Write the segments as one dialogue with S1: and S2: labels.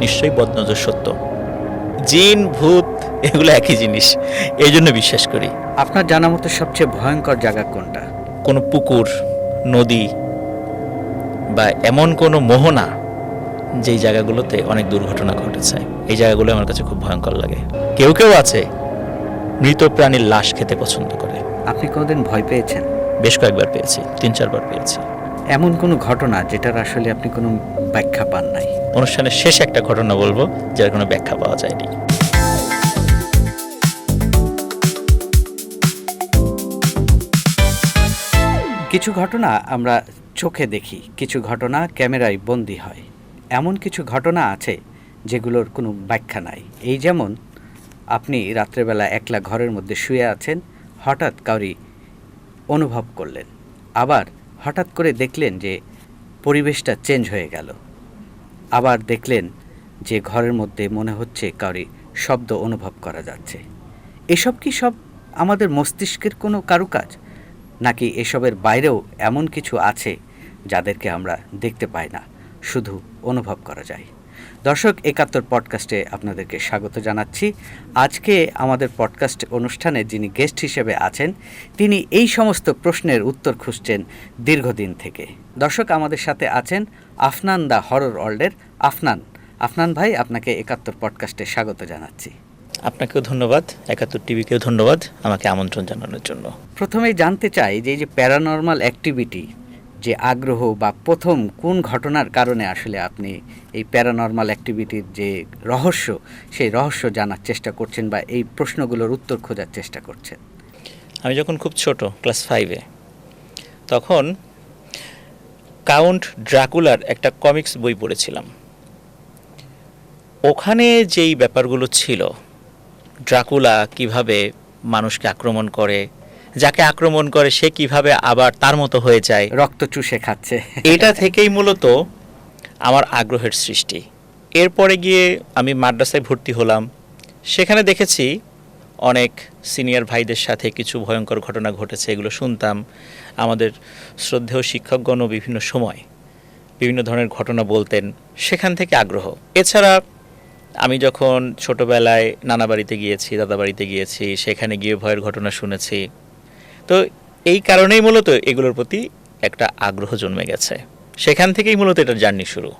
S1: নিশ্চয়ই বদনজর সত্য। জিন ভূত এগুলো একই জিনিস, এই জন্য বিশ্বাস করি।
S2: আপনার জানা মতো সবচেয়ে ভয়ঙ্কর জায়গা কোনটা?
S1: কোনো পুকুর, নদী বা এমন কোনো মোহনা যেই জায়গাগুলোতে অনেক দুর্ঘটনা ঘটেছে, এই জায়গাগুলো আমার কাছে খুব ভয়ঙ্কর লাগে। কেউ কেউ আছে মৃত প্রাণীর লাশ খেতে পছন্দ করে।
S2: আপনি কোনোদিন ভয় পেয়েছেন?
S1: বেশ কয়েকবার পেয়েছি, 3-4 বার পেয়েছি।
S2: এমন কোনো ঘটনা যেটার আসলে আপনি কোনো ব্যাখ্যা পান নাই?
S1: অনুষ্ঠানের শেষে একটা ঘটনা বলবো যার কোনো ব্যাখ্যা পাওয়া যায়নি।
S2: কিছু ঘটনা আমরা চোখে দেখি, কিছু ঘটনা ক্যামেরায় বন্দী হয়। এমন কিছু ঘটনা আছে যেগুলোর কোনো ব্যাখ্যা নাই। এই যেমন আপনি রাত্রেবেলা একলা ঘরের মধ্যে শুয়ে আছেন, হঠাৎ কাউরি অনুভব করলেন, আবার হঠাৎ করে দেখলেন যে পরিবেশটা চেঞ্জ হয়ে গেল, আবার দেখলেন যে ঘরের মধ্যে মনে হচ্ছে কাউরি শব্দ অনুভব করা যাচ্ছে। এসব কি সব আমাদের মস্তিষ্কের কোনো কারুকাজ, নাকি এসবের বাইরেও এমন কিছু আছে যাদেরকে আমরা দেখতে পাই না, শুধু অনুভব করা যায়? দর্শক, ৭১ পডকাস্টে আপনাদেরকে স্বাগত জানাচ্ছি। আজকে আমাদের পডকাস্ট অনুষ্ঠানে যিনি গেস্ট হিসেবে আছেন, তিনি এই সমস্ত প্রশ্নের উত্তর খুঁজছেন দীর্ঘদিন থেকে। দর্শক, আমাদের সাথে আছেন আফনান দ্য হরর ওয়ার্ল্ডের আফনান ভাই, আপনাকে ৭১ পডকাস্টে স্বাগত জানাচ্ছি।
S1: আপনাকেও ধন্যবাদ, ৭১ টিভিকেও ধন্যবাদ আমাকে আমন্ত্রণ জানানোর জন্য।
S2: প্রথমেই জানতে চাই যে এই যে প্যারানর্মাল অ্যাক্টিভিটি যে আগ্রহ, বা প্রথম কোন ঘটনার কারণে আসলে আপনি এই প্যারানর্মাল অ্যাক্টিভিটির যে রহস্য, সেই রহস্য জানার চেষ্টা করছেন বা এই প্রশ্নগুলোর উত্তর খোঁজার চেষ্টা করছেন?
S1: আমি যখন খুব ছোট, ক্লাস 5-এ, তখন কাউন্ট ড্রাকুলার একটা কমিক্স বই পড়েছিলাম। ওখানে যেই ব্যাপারগুলো ছিল, ড্রাকুলা কিভাবে মানুষকে আক্রমণ করে, যাকে আক্রমণ করে সে কিভাবে আবার তার মতো হয়ে যায়,
S2: রক্ত চুষে খাচ্ছে,
S1: এটা থেকেই মূলত আমার আগ্রহের সৃষ্টি। এরপরে গিয়ে আমি মাদ্রাসায় ভর্তি হলাম। সেখানে দেখেছি অনেক সিনিয়র ভাইদের সাথে কিছু ভয়ঙ্কর ঘটনা ঘটেছে, এগুলো শুনতাম। আমাদের শ্রদ্ধেয় শিক্ষকগণও বিভিন্ন সময় বিভিন্ন ধরনের ঘটনা বলতেন, সেখান থেকে আগ্রহ। এছাড়া আমি যখন ছোটোবেলায় নানা বাড়িতে গিয়েছি, দাদা বাড়িতে গিয়েছি, সেখানে গিয়ে ভয়ের ঘটনা শুনেছি। তো এই কারণেই মূলত এগুলোর প্রতি একটা আগ্রহ জন্মে গেছে। সেখান থেকেই মূলত এটার জার্নি শুরু।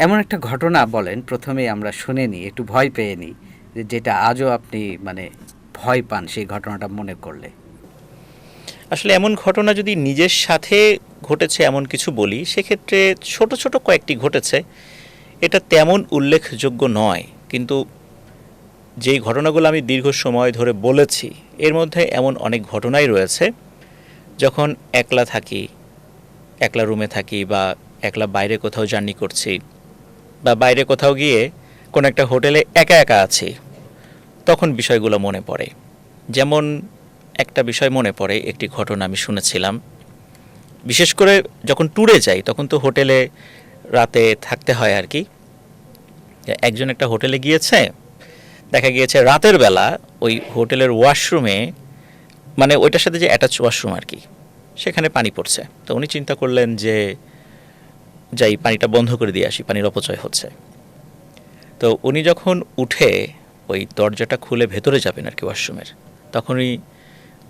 S2: এমন একটা ঘটনা বলেন, প্রথমেই আমরা শুনে নিই, একটু ভয় পেয়ে নিই, যেটা আজও আপনি মানে ভয় পান সেই ঘটনাটা মনে করলে।
S1: আসলে এমন ঘটনা যদি নিজের সাথে ঘটেছে এমন কিছু বলি, সেক্ষেত্রে ছোট ছোট কয়েকটি ঘটেছে। এটা তেমন উল্লেখযোগ্য নয়, কিন্তু যেই ঘটনাগুলো আমি দীর্ঘ সময় ধরে বলেছি, এর মধ্যে এমন অনেক ঘটনাই রয়েছে। যখন একলা থাকি, একলা রুমে থাকি, বা একলা বাইরে কোথাও জার্নি করছি, বা বাইরে কোথাও গিয়ে কোনো একটা হোটেলে একা একা আছি, তখন বিষয়গুলো মনে পড়ে। যেমন একটা বিষয় মনে পড়ে, একটি ঘটনা আমি শুনেছিলাম। বিশেষ করে যখন ট্যুরে যাই, তখন তো হোটেলে রাতে থাকতে হয় আর কি। একজন একটা হোটেলে গিয়েছে, দেখা গিয়েছে রাতের বেলা ওই হোটেলের ওয়াশরুমে, মানে ওইটার সাথে যে অ্যাটাচ ওয়াশরুম আর কি, সেখানে পানি পড়ছে। তো উনি চিন্তা করলেন যে যাই পানিটা বন্ধ করে দিয়ে আসি, পানির অপচয় হচ্ছে। তো উনি যখন উঠে ওই দরজাটা খুলে ভেতরে যাবেন আর কি ওয়াশরুমের, তখনই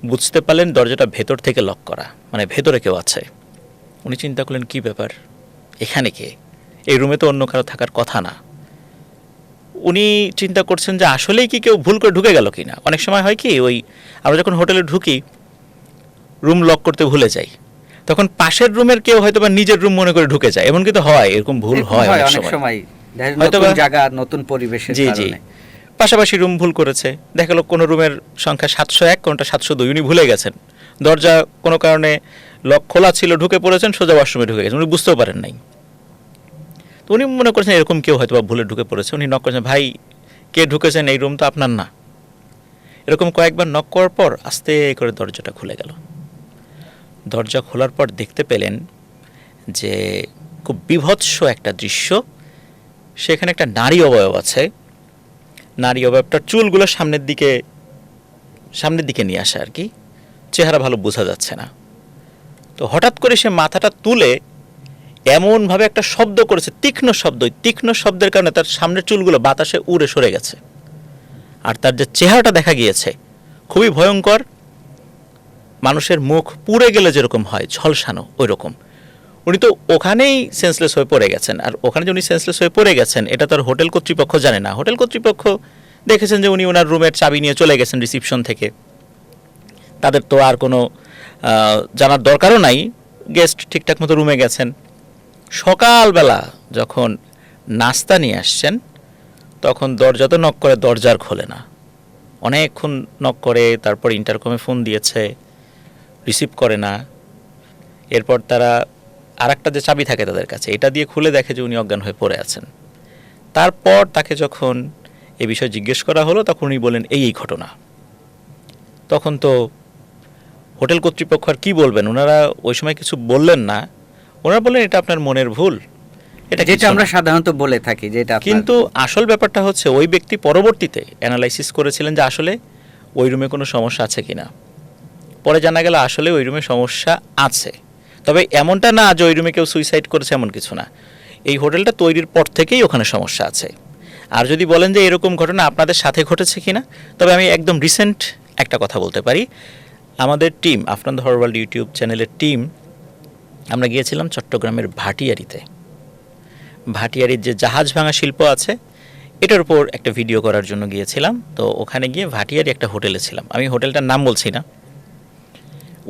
S1: বুঝতে পারলেন দরজাটা ভেতর থেকে লক করা, মানে ভেতরে কেউ আছে। উনি চিন্তা করলেন কী ব্যাপার, এখানে কে, এই রুমে তো অন্য কারো থাকার কথা না। উনি চিন্তা করছেন যে আসলেই কি কেউ ভুল করে ঢুকে গেল কি না। অনেক সময় হয় কি, ওই আমরা যখন হোটেলে ঢুকি রুম লক করতে ভুলে যাই, তখন পাশের রুমের কেউ হয়তো বা নিজের রুম মনে করে ঢুকে যায়। এমন কিন্তু হয়, এরকম ভুল হয় অনেক সময়,
S2: নতুন জায়গা, নতুন পরিবেশের কারণে।
S1: পাশাপাশি রুম ভুল করেছে, দেখা গেল কোনো রুমের সংখ্যা 701, কোনটা 702, উনি ভুলে গেছেন। দরজা কোনো কারণে লক খোলা ছিল, ঢুকে পড়েছেন, সোজা ওয়াশরুমে ঢুকে গেছেন, উনি বুঝতেও পারেন নাই। তো উনি মনে করছেন এরকম কেউ হয়তো বা ভুলে ঢুকে পড়েছে। উনি নক করেছেন, ভাই কে ঢুকেছেন, এই রুম তো আপনার না। এরকম কয়েকবার নক করার পর আস্তে করে দরজাটা খুলে গেল। দরজা খোলার পর দেখতে পেলেন যে খুব বীভৎস একটা দৃশ্য। সেখানে একটা নারী অবয়ব আছে। নারী অবয়বটার চুলগুলো সামনের দিকে নিয়ে আসে আর কি, চেহারা ভালো বোঝা যাচ্ছে না। তো হঠাৎ করে সে মাথাটা তুলে এমনভাবে একটা শব্দ করেছে, তীক্ষ্ণ শব্দ, ওই তীক্ষ্ণ শব্দের কারণে তার সামনের চুলগুলো বাতাসে উড়ে সরে গেছে। আর তার যে চেহারাটা দেখা গিয়েছে খুবই ভয়ঙ্কর, মানুষের মুখ পুড়ে গেলে যেরকম হয় ঝলসানো ওই রকম। উনি তো ওখানেই সেন্সলেস হয়ে পড়ে গেছেন। আর ওখানে যে উনি সেন্সলেস হয়ে পড়ে গেছেন এটা তো আর হোটেল কর্তৃপক্ষ জানে না। হোটেল কর্তৃপক্ষ দেখেছেন যে উনি ওনার রুমের চাবি নিয়ে চলে গেছেন রিসিপশন থেকে, তাদের তো আর কোনো জানার দরকারও নাই, গেস্ট ঠিকঠাক মতো রুমে গেছেন। সকালবেলা যখন নাস্তা নিয়ে আসছেন তখন দরজা তো নক করে, দরজার খোলে না, অনেকক্ষণ নক করে, তারপর ইন্টারকমে ফোন দিয়েছে, রিসিভ করে না। এরপর তারা আর একটা যে চাবি থাকে তাদের কাছে, এটা দিয়ে খুলে দেখে যে উনি অজ্ঞান হয়ে পড়ে আছেন। তারপর তাকে যখন এ বিষয়ে জিজ্ঞেস করা হলো তখন উনি বলেন এই ঘটনা। তখন তো হোটেল কর্তৃপক্ষ আর কী বলবেন, ওনারা ওই সময় কিছু বললেন না, ওনারা বললেন এটা আপনার মনের ভুল, এটা
S2: যেটা আমরা সাধারণত বলে থাকি যে এটা
S1: কিন্তু আসল ব্যাপারটা হচ্ছে ওই ব্যক্তি পরবর্তীতে অ্যানালাইসিস করেছিলেন যে আসলে ওই রুমে কোনো সমস্যা আছে কিনা। পরে জানা গেল আসলে ওই রুমে সমস্যা আছে, তবে এমনটা না যে ওই রুমে কেউ সুইসাইড করেছে এমন কিছু না, এই হোটেলটা তৈরির পর থেকেই ওখানে সমস্যা আছে। আর যদি বলেন যে এরকম ঘটনা আপনাদের সাথে ঘটেছে কিনা, তবে আমি একদম রিসেন্ট একটা কথা বলতে পারি। আমাদের team, Afnan the horror world YouTube চ্যানেলের টিম, আমরা গিয়েছিলাম চট্টগ্রামের ভাটিয়ারিতে। ভাটিয়ারির যে জাহাজ ভাঙা শিল্প আছে এটার উপর একটা ভিডিও করার জন্য গিয়েছিলাম। তো ওখানে গিয়ে ভাটিয়ারি একটা হোটেলে ছিলাম, আমি হোটেলটার নাম বলছি না।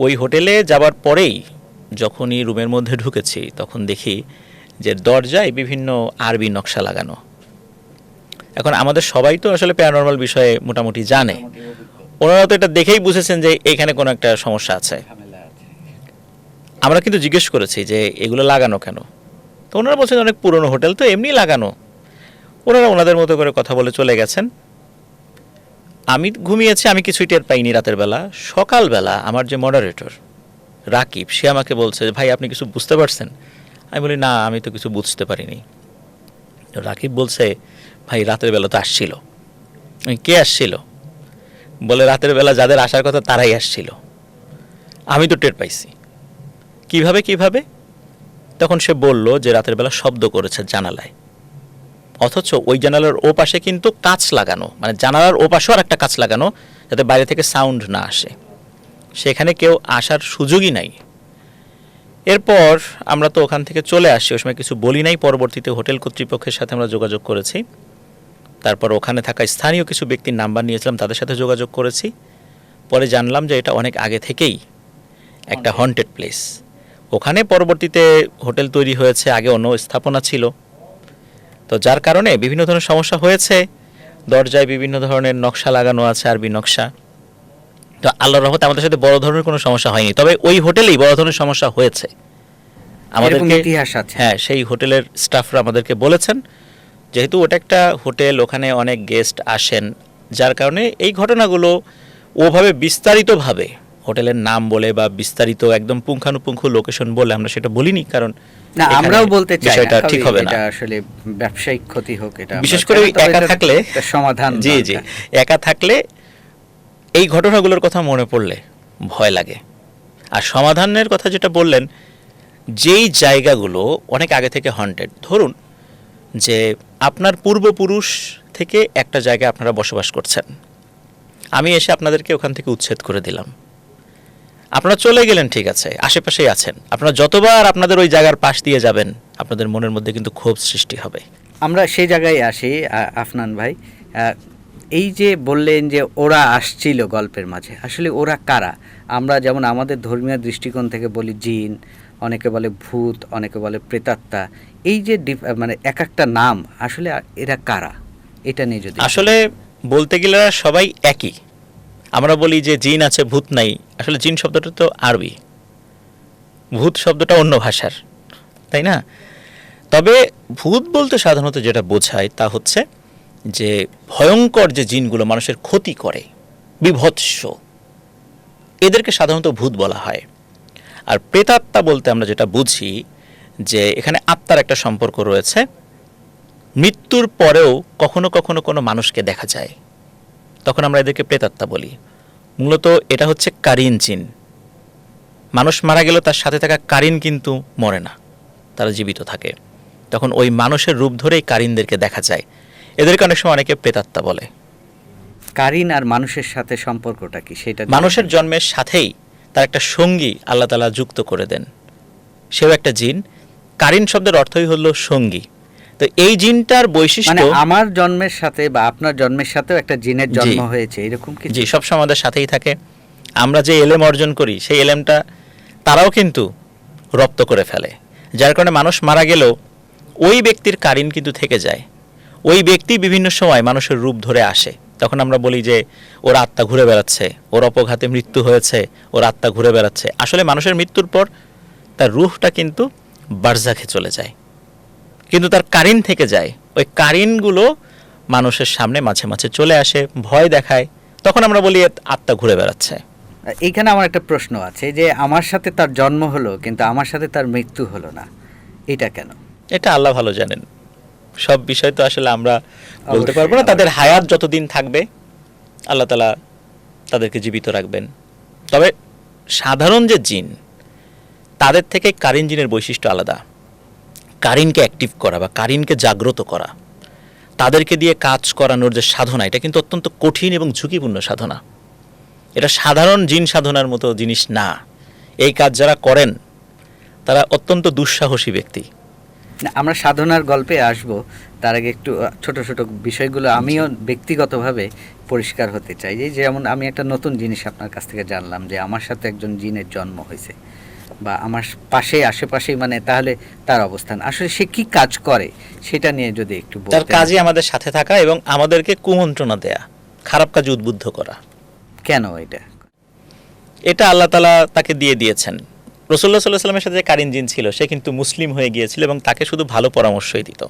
S1: ওই হোটেলে যাবার পরেই যখনই রুমের মধ্যে ঢুকেছি তখন দেখি যে দরজায় বিভিন্ন আরবি নকশা লাগানো। এখন আমাদের সবাই তো আসলে প্যারানরমাল বিষয়ে মোটামুটি জানে, ওনারা তো এটা দেখেই বুঝেছেন যে এখানে কোনো একটা সমস্যা আছে। আমরা কিন্তু জিজ্ঞেস করেছি যে এগুলো লাগানো কেন, তো ওনারা বলছেন অনেক পুরনো হোটেল তো এমনি লাগানো। ওনারা ওনাদের মতো করে কথা বলে চলে গেছেন। আমি ঘুমিয়েছি, আমি কিছুই টের পাইনি রাতের বেলা। সকালবেলা আমার যে মডারেটর রাকিব, সে আমাকে বলছে ভাই আপনি কিছু বুঝতে পারছেন? আমি বলি না, আমি তো কিছু বুঝতে পারিনি। তো রাকিব বলছে ভাই রাতের বেলা তো আসছিল। কে আসছিল? বলে রাতের বেলা যাদের আসার কথা তারাই আসছিল, আমি তো টের পাইছি। কিভাবে? তখন সে বলল যে রাতের বেলা শব্দ করেছে জানালায়, অথচ ওই জানালার ও পাশে কিন্তু কাঁচ লাগানো, মানে জানালার ও পাশেও আর একটা কাঁচ লাগানো যাতে বাইরে থেকে সাউন্ড না আসে, সেখানে কেউ আসার সুযোগই নাই। এরপর আমরা তো ওখান থেকে চলে আসি, ওই সময় কিছু বলি নাই। পরবর্তীতে হোটেল কর্তৃপক্ষের সাথে আমরা যোগাযোগ করেছি, তারপর ওখানে থাকা স্থানীয় কিছু ব্যক্তির নাম্বার নিয়েছিলাম, তাদের সাথে যোগাযোগ করেছি। পরে জানলাম যে এটা অনেক আগে থেকেই একটা হন্টেড প্লেস। ওখানে পরবর্তীতে হোটেল তৈরি হয়েছে, আগে অন্য স্থাপনা ছিল, তো যার কারণে বিভিন্ন ধরনের সমস্যা হয়েছে। দরজায় বিভিন্ন ধরনের নকশা লাগানো আছে, আরবি নকশা। তো আল্লাহর রহমতে আমাদের সাথে বড় ধরনের কোনো সমস্যা হয়নি, তবে ওই হোটেলেই বড় ধরনের সমস্যা হয়েছে আমাদেরকে।
S2: ইতিহাস আছে।
S1: হ্যাঁ, সেই হোটেলের স্টাফরা আমাদেরকে বলেছেন, যেহেতু ওটা একটা হোটেল, ওখানে অনেক গেস্ট আসেন, যার কারণে এই ঘটনাগুলো ওভাবে বিস্তারিতভাবে হোটেলের নাম বলে বা বিস্তারিত একদম পুঙ্খানুপুঙ্খ লোকেশন বলে আমরা সেটা বলিনি, কারণ
S2: না আমরাও বলতে চাই
S1: সেটা ঠিক হবে না,
S2: এটা আসলে ব্যবসায়িক ক্ষতি হোক, এটা
S1: বিশেষ করে একা থাকলে
S2: সমাধান।
S1: জি একা থাকলে এই ঘটনাগুলোর কথা মনে পড়লে ভয় লাগে। আর সমাধানের কথা যেটা বললেন, যেই জায়গাগুলো অনেক আগে থেকে হন্টেড, ধরুন যে আপনার পূর্বপুরুষ থেকে একটা জায়গায় আপনারা বসবাস করছেন, আমি এসে আপনাদেরকে ওখান থেকে উচ্ছেদ করে দিলাম, আপনারা চলে গেলেন, ঠিক আছে, আশেপাশেই আছেন, আপনারা যতবার আপনাদের ওই জায়গার পাশ দিয়ে যাবেন আপনাদের মনের মধ্যে কিন্তু ক্ষোভ সৃষ্টি হবে।
S2: আমরা সেই জায়গায় আসি। আফনান ভাই, এই যে বললেন যে ওরা আসছিল গল্পের মাঝে, আসলে ওরা কারা? আমরা যেমন আমাদের ধর্মীয় দৃষ্টিকোণ থেকে বলি জিন, অনেকে বলে ভূত, অনেকে বলে প্রেতাত্মা, এই যে মানে এক একটা নাম, আসলে এরা কারা এটা নিয়ে যদি
S1: আসলে বলতে গেলে সবাই একই। আমরা বলি যে জিন আছে ভূত নাই, আসলে জিন শব্দটা তো আরবি, ভূত শব্দটা অন্য ভাষার, তাই না? তবে ভূত বলতে সাধারণত যেটা বোঝায় তা হচ্ছে যে ভয়ঙ্কর যে জিনগুলো মানুষের ক্ষতি করে, বিভৎস, এদেরকে সাধারণত ভূত বলা হয়। আর প্রেতাত্মা বলতে আমরা যেটা বুঝি যে এখানে আত্মার একটা সম্পর্ক রয়েছে, মৃত্যুর পরেও কখনো কখনো কোনো মানুষকে দেখা যায়, তখন আমরা এদেরকে প্রেতাত্মা বলি। মূলত এটা হচ্ছে কারিন জিন, মানুষ মারা গেল তার সাথে থাকা কারিন কিন্তু মরে না, তারা জীবিত থাকে, তখন ওই মানুষের রূপ ধরেই কারিনদেরকে দেখা যায়। এদেরকে অনেক সময় অনেকে প্রেতাত্মা বলে।
S2: কারিন আর মানুষের সাথে সম্পর্কটা কি সেটা
S1: মানুষের জন্মের সাথেই তার একটা সঙ্গী আল্লাহ তাআলা যুক্ত করে দেন, সেও একটা জিন। কারিন শব্দের অর্থই হলো সঙ্গী। তো এই জিনটার
S2: মানে
S1: বৈশিষ্ট্য,
S2: আমার জন্মের সাথে বা আপনার জন্মের সাথেও একটা জিনের জন্ম
S1: জি।
S2: হয়েছে এরকম কি?
S1: জি, সবসময় আমাদের সাথেই থাকে। আমরা যে এলেম অর্জন করি সেই এলেমটা তারাও কিন্তু রপ্ত করে ফেলে, যার কারণে মানুষ মারা গেলেও ওই ব্যক্তির কারিন কিন্তু থেকে যায়। ওই ব্যক্তি বিভিন্ন সময় মানুষের রূপ ধরে আসে। তখন আমরা বলি যে ওর আত্মা ঘুরে বেড়াচ্ছে, ওর অপঘাতে মৃত্যু হয়েছে, ওর আত্মা ঘুরে বেড়াচ্ছে। আসলে মানুষের মৃত্যুর পর তার রূহটা কিন্তু বারজাখে চলে যায়, কিন্তু তার কারিন থেকে যায়। ওই কারিনগুলো মানুষের সামনে মাঝে মাঝে চলে আসে, ভয় দেখায়, তখন আমরা বলি এর আত্মা ঘুরে বেড়াচ্ছে।
S2: এইখানে আমার একটা প্রশ্ন আছে যে আমার সাথে তার জন্ম হলো কিন্তু আমার সাথে তার মৃত্যু হলো না, এটা কেন?
S1: এটা আল্লাহ ভালো জানেন। সব বিষয় তো আসলে আমরা বলতে
S2: অবশ্যই,
S1: পারবো না। তাদের
S2: অবশ্যই।
S1: হায়াত যতদিন থাকবে আল্লাহ তাআলা তাদেরকে জীবিত রাখবেন। তবে সাধারণ যে জিন, তাদের থেকে কারিন জিনের বৈশিষ্ট্য আলাদা। কারিনকে অ্যাক্টিভ করা বা কারিনকে জাগ্রত করা, তাদেরকে দিয়ে কাজ করানোর যে সাধনা, এটা কিন্তু অত্যন্ত কঠিন এবং ঝুঁকিপূর্ণ সাধনা। এটা সাধারণ জিন সাধনার মতো জিনিস না। এই কাজ যারা করেন তারা অত্যন্ত দুঃসাহসী ব্যক্তি।
S2: না, আমরা সাধনার গল্পে আসব, তার আগে একটু ছোট ছোট বিষয়গুলো আমিও ব্যক্তিগতভাবে পরিষ্কার হতে চাই। যে যেমন আমি একটা নতুন জিনিস আপনার কাছ থেকে জানলাম যে আমার সাথে একজন জিনের জন্ম হয়েছে বা আমার পাশে আশেপাশেই, মানে তাহলে তার অবস্থান আসলে সে কি কাজ করে সেটা নিয়ে যদি একটু
S1: তার
S2: বলতেন।
S1: কাজই আমাদের সাথে থাকা এবং আমাদেরকে কুমন্ত্রণা দেয়া, খারাপ কাজে উদ্বুদ্ধ করা।
S2: কেন এটা?
S1: এটা আল্লাহ তাআলা তাকে দিয়ে দিয়েছেন। রাসূলুল্লাহ সাল্লাল্লাহু আলাইহি ওয়াসাল্লামের সাথে যে কারিন জিন ছিল, সে কিন্তু মুসলিম হয়ে গিয়েছিল এবং তাকে শুধু ভালো পরামর্শই দিত।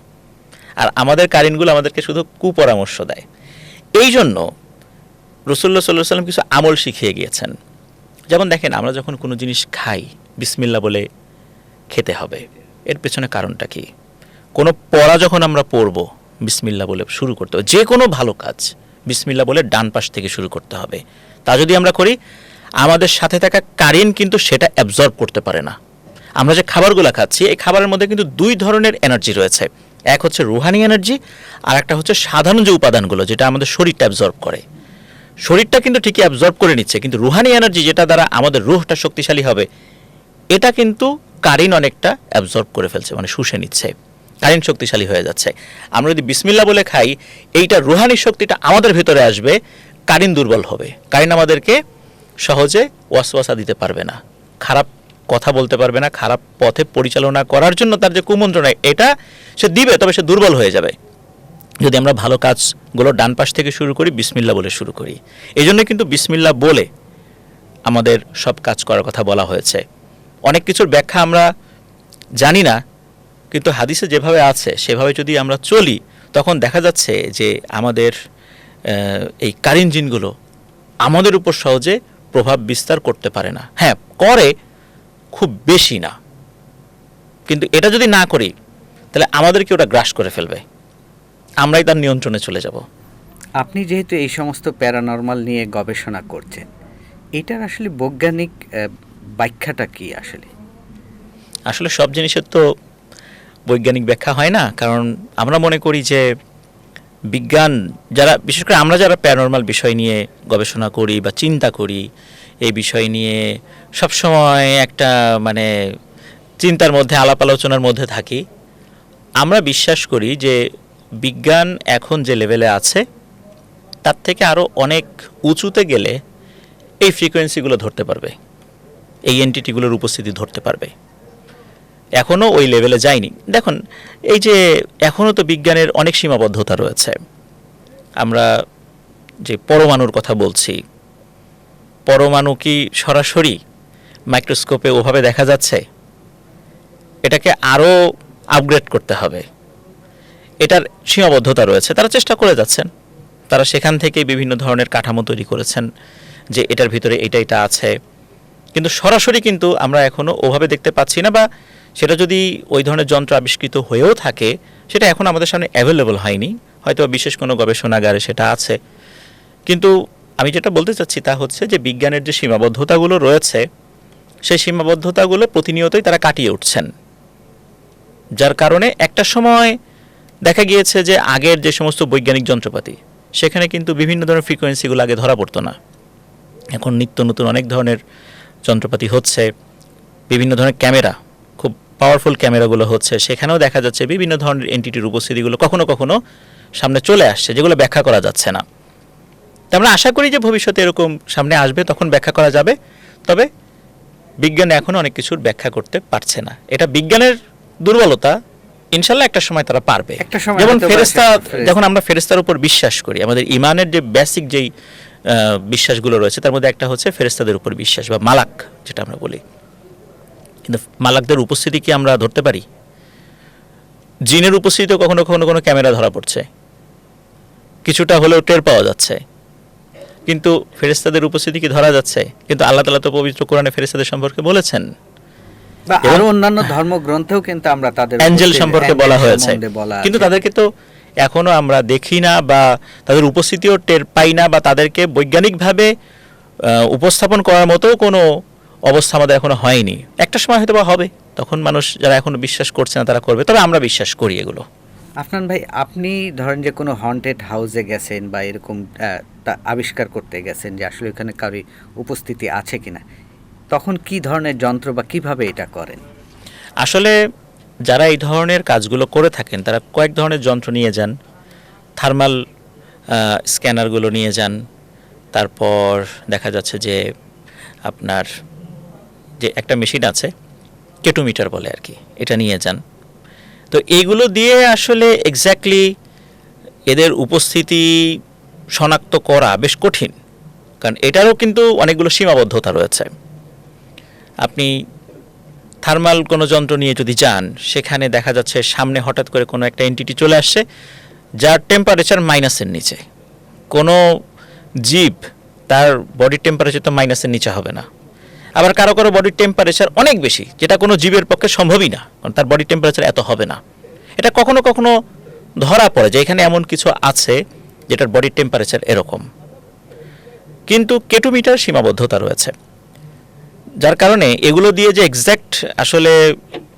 S1: আর আমাদের কারিনগুলো আমাদেরকে শুধু কুপরামর্শ দেয়। এই জন্য রাসূলুল্লাহ সাল্লাল্লাহু আলাইহি ওয়াসাল্লাম কিছু আমল শিখিয়ে গিয়েছেন। যেমন দেখেন, আমরা যখন কোনো জিনিস খাই, বিসমিল্লাহ বলে খেতে হবে। এর পেছনে কারণটা কি? কোনো পড়া যখন আমরা পড়ব, বিসমিল্লাহ বলে শুরু করতে হবে। যে কোনো ভালো কাজ বিসমিল্লাহ বলে ডান পাশ থেকে শুরু করতে হবে। তা যদি আমরা করি, আমাদের সাথে থাকা কারিন কিন্তু সেটা অ্যাবজর্ব করতে পারে না। আমরা যে খাবারগুলো খাচ্ছি, এই খাবারের মধ্যে কিন্তু দুই ধরনের এনার্জি রয়েছে। এক হচ্ছে রুহানি এনার্জি, আর একটা হচ্ছে সাধারণ যে উপাদানগুলো, যেটা আমাদের শরীরটা অ্যাবজর্ব করে। শরীরটা কিন্তু ঠিকই অ্যাবজর্ব করে নিচ্ছে, কিন্তু রুহানি এনার্জি, যেটা দ্বারা আমাদের রুহটা শক্তিশালী হবে, এটা কিন্তু কারিন অনেকটা অ্যাবজর্ব করে ফেলছে, মানে শুষে নিচ্ছে, কারিন শক্তিশালী হয়ে যাচ্ছে। আমরা যদি বিসমিল্লাহ বলে খাই, এইটা রুহানি শক্তিটা আমাদের ভেতরে আসবে, কারিন দুর্বল হবে। কারিন আমাদেরকে সহজে ওয়াসওয়াসা দিতে পারবে না, খারাপ কথা বলতে পারবে না, খারাপ পথে পরিচালনা করার জন্য তার যে কুমন্ত্রণা, এটা সে দিবে, তবে সে দুর্বল হয়ে যাবে। যদি আমরা ভালো কাজগুলো ডান পাশ থেকে শুরু করি, বিসমিল্লাহ বলে শুরু করি। এই জন্য কিন্তু বিসমিল্লাহ বলে আমাদের সব কাজ করার কথা বলা হয়েছে। অনেক কিছুর ব্যাখ্যা আমরা জানি না, কিন্তু হাদিসে যেভাবে আছে সেভাবে যদি আমরা চলি, তখন দেখা যাচ্ছে যে আমাদের এই কারিন জিনগুলো আমাদের উপর সহজে প্রভাব বিস্তার করতে পারে না। হ্যাঁ, করে, খুব বেশি না। কিন্তু এটা যদি না করি, তাহলে আমাদেরকে ওটা গ্রাস করে ফেলবে, আমরাই তার নিয়ন্ত্রণে চলে যাব।
S2: আপনি যেহেতু এই সমস্ত প্যারানর্মাল নিয়ে গবেষণা করছেন, এটার আসলে বৈজ্ঞানিক ব্যাখ্যাটা কি আসলে?
S1: আসলে সব জিনিসের তো বৈজ্ঞানিক ব্যাখ্যা হয় না, কারণ আমরা মনে করি যে বিজ্ঞান যারা, বিশেষ করে আমরা যারা প্যারানর্মাল বিষয় নিয়ে গবেষণা করি বা চিন্তা করি, এই বিষয় নিয়ে সবসময় একটা মানে চিন্তার মধ্যে, আলাপ আলোচনার মধ্যে থাকি। আমরা বিশ্বাস করি যে বিজ্ঞান এখন যে লেভেলে আছে, তার থেকে আরও অনেক উঁচুতে গেলে এই ফ্রিকোয়েন্সিগুলো ধরতে পারবে, এই এন্টিটিগুলোর উপস্থিতি ধরতে পারবে। এখনও ওই লেভেলে যায়নি। দেখুন, এই যে এখনও তো বিজ্ঞানের অনেক সীমাবদ্ধতা রয়েছে। আমরা যে পরমাণুর কথা বলছি, পরমাণু কি সরাসরি মাইক্রোস্কোপে ওভাবে দেখা যাচ্ছে? এটাকে আরও আপগ্রেড করতে হবে, এটার সীমাবদ্ধতা রয়েছে। তারা চেষ্টা করে যাচ্ছেন, তারা সেখান থেকেই বিভিন্ন ধরনের কাঠামো তৈরি করেছেন যে এটার ভিতরে এটা আছে, কিন্তু সরাসরি কিন্তু আমরা এখনও ওভাবে দেখতে পাচ্ছি না, বা সেটা যদি ওই ধরনের যন্ত্র আবিষ্কৃত হয়েও থাকে, সেটা এখন আমাদের সামনে অ্যাভেলেবল হয়নি। হয়তো বিশেষ কোনো গবেষণাগারে সেটা আছে। কিন্তু আমি যেটা বলতে চাচ্ছি তা হচ্ছে যে বিজ্ঞানের যে সীমাবদ্ধতাগুলো রয়েছে, সেই সীমাবদ্ধতাগুলো প্রতিনিয়তই তারা কাটিয়ে উঠছেন। যার কারণে একটা সময় দেখা গিয়েছে যে আগের যে সমস্ত বৈজ্ঞানিক যন্ত্রপাতি সেখানে কিন্তু বিভিন্ন ধরনের ফ্রিকোয়েন্সিগুলো আগে ধরা পড়তো না। এখন নিত্য নতুন অনেক ধরনের যন্ত্রপাতি হচ্ছে, বিভিন্ন ধরনের ক্যামেরা, খুব পাওয়ারফুল ক্যামেরাগুলো হচ্ছে, সেখানেও দেখা যাচ্ছে বিভিন্ন ধরনের এন্টিটির উপস্থিতিগুলো কখনো কখনো সামনে চলে আসছে, যেগুলো ব্যাখ্যা করা যাচ্ছে না। তা আমরা আশা করি যে ভবিষ্যতে এরকম সামনে আসবে, তখন ব্যাখ্যা করা যাবে। তবে বিজ্ঞান এখনও অনেক কিছুর ব্যাখ্যা করতে পারছে না, এটা বিজ্ঞানের দুর্বলতা। ইনশাল্লাহ একটা সময় তারা পারবে।
S2: একটা সময়
S1: যেমন
S2: হয়তো বা
S1: ফেরেশতা,
S2: ফেরেশতা-
S1: যখন আমরা ফেরেশতার উপর বিশ্বাস করি, আমাদের ইমানের যে বেসিক যেই বিশ্বাসগুলো রয়েছে তার মধ্যে একটা হচ্ছে ফেরেশতাদের উপর বিশ্বাস বা মালাক যেটা আমরা বলি। কিন্তু মালাকদের উপস্থিতি কি আমরা ধরতে পারি? জিনের উপস্থিতিও কখনো কখনো কোনো ক্যামেরা ধরা পড়ছে, কিছুটা হলেও টের পাওয়া যাচ্ছে, কিন্তু ফেরেশতাদের উপস্থিতি কি ধরা যাচ্ছে? কিন্তু আল্লাহ তাআলা তো পবিত্র কোরআনে ফেরেশতাদের সম্পর্কে বলেছেন,
S2: বা
S1: এবং
S2: আরো অন্যান্য ধর্মগ্রন্থেও কিন্তু আমরা তাদের
S1: অ্যাঞ্জেল
S2: উপস্থিতি-
S1: সম্পর্কে
S2: অ্যাঞ্জেল
S1: বলা হয়েছে,
S2: সম্বন্ধে বলা
S1: কিন্তু
S2: আছে।
S1: তাদেরকে তো এখনো আমরা দেখি না বা তাদের উপস্থিতিও টের পাই না, বা তাদেরকে বৈজ্ঞানিকভাবে উপস্থাপন করার মতো কোনো অবস্থা আমাদের এখনো হয়নি। একটা সময় হয়তো বা হবে, তখন মানুষ যারা এখনো বিশ্বাস করছে না তারা করবে, তবে আমরা বিশ্বাস করি এগুলো।
S2: আফনান ভাই, আপনি ধরেন যে কোনো হন্টেড হাউসে গেছেন বা এরকম তা আবিষ্কার করতে গেছেন যে আসলে এখানে কারো উপস্থিতি আছে কিনা, তখন কি ধরনের যন্ত্র বা কিভাবে এটা করেন?
S1: আসলে যারা এই ধরনের কাজগুলো করে থাকেন তারা কয়েক ধরনের যন্ত্র নিয়ে যান, থার্মাল স্ক্যানারগুলো নিয়ে যান, তারপর দেখা যাচ্ছে যে আপনার যে একটা মেশিন আছে কেটোমিটার বলে আর কি, এটা নিয়ে যান। তো এইগুলো দিয়ে আসলে এক্স্যাক্টলি এদের উপস্থিতি শনাক্ত করা বেশ কঠিন, কারণ এটারও কিন্তু অনেকগুলো সীমাবদ্ধতা রয়েছে। আপনি থার্মাল কোনো যন্ত্র নিয়ে যদি যান, সেখানে দেখা যাচ্ছে সামনে হঠাৎ করে কোনো একটা এন্টিটি চলে আসছে যার টেম্পারেচার মাইনাসের নিচে। কোনো জীব তার বডির টেম্পারেচার তো মাইনাসের নিচে হবে না, আবার কারো কারো বডির টেম্পারেচার অনেক বেশি, যেটা কোনো জীবের পক্ষে সম্ভবই না, কারণ তার বডির টেম্পারেচার এত হবে না। এটা কখনো কখনো ধরা পড়ে যে এখানে এমন কিছু আছে যেটার বডির টেম্পারেচার এরকম, কিন্তু কেটোমিটার সীমাবদ্ধতা রয়েছে, যার কারণে এগুলো দিয়ে যে এক্স্যাক্ট আসলে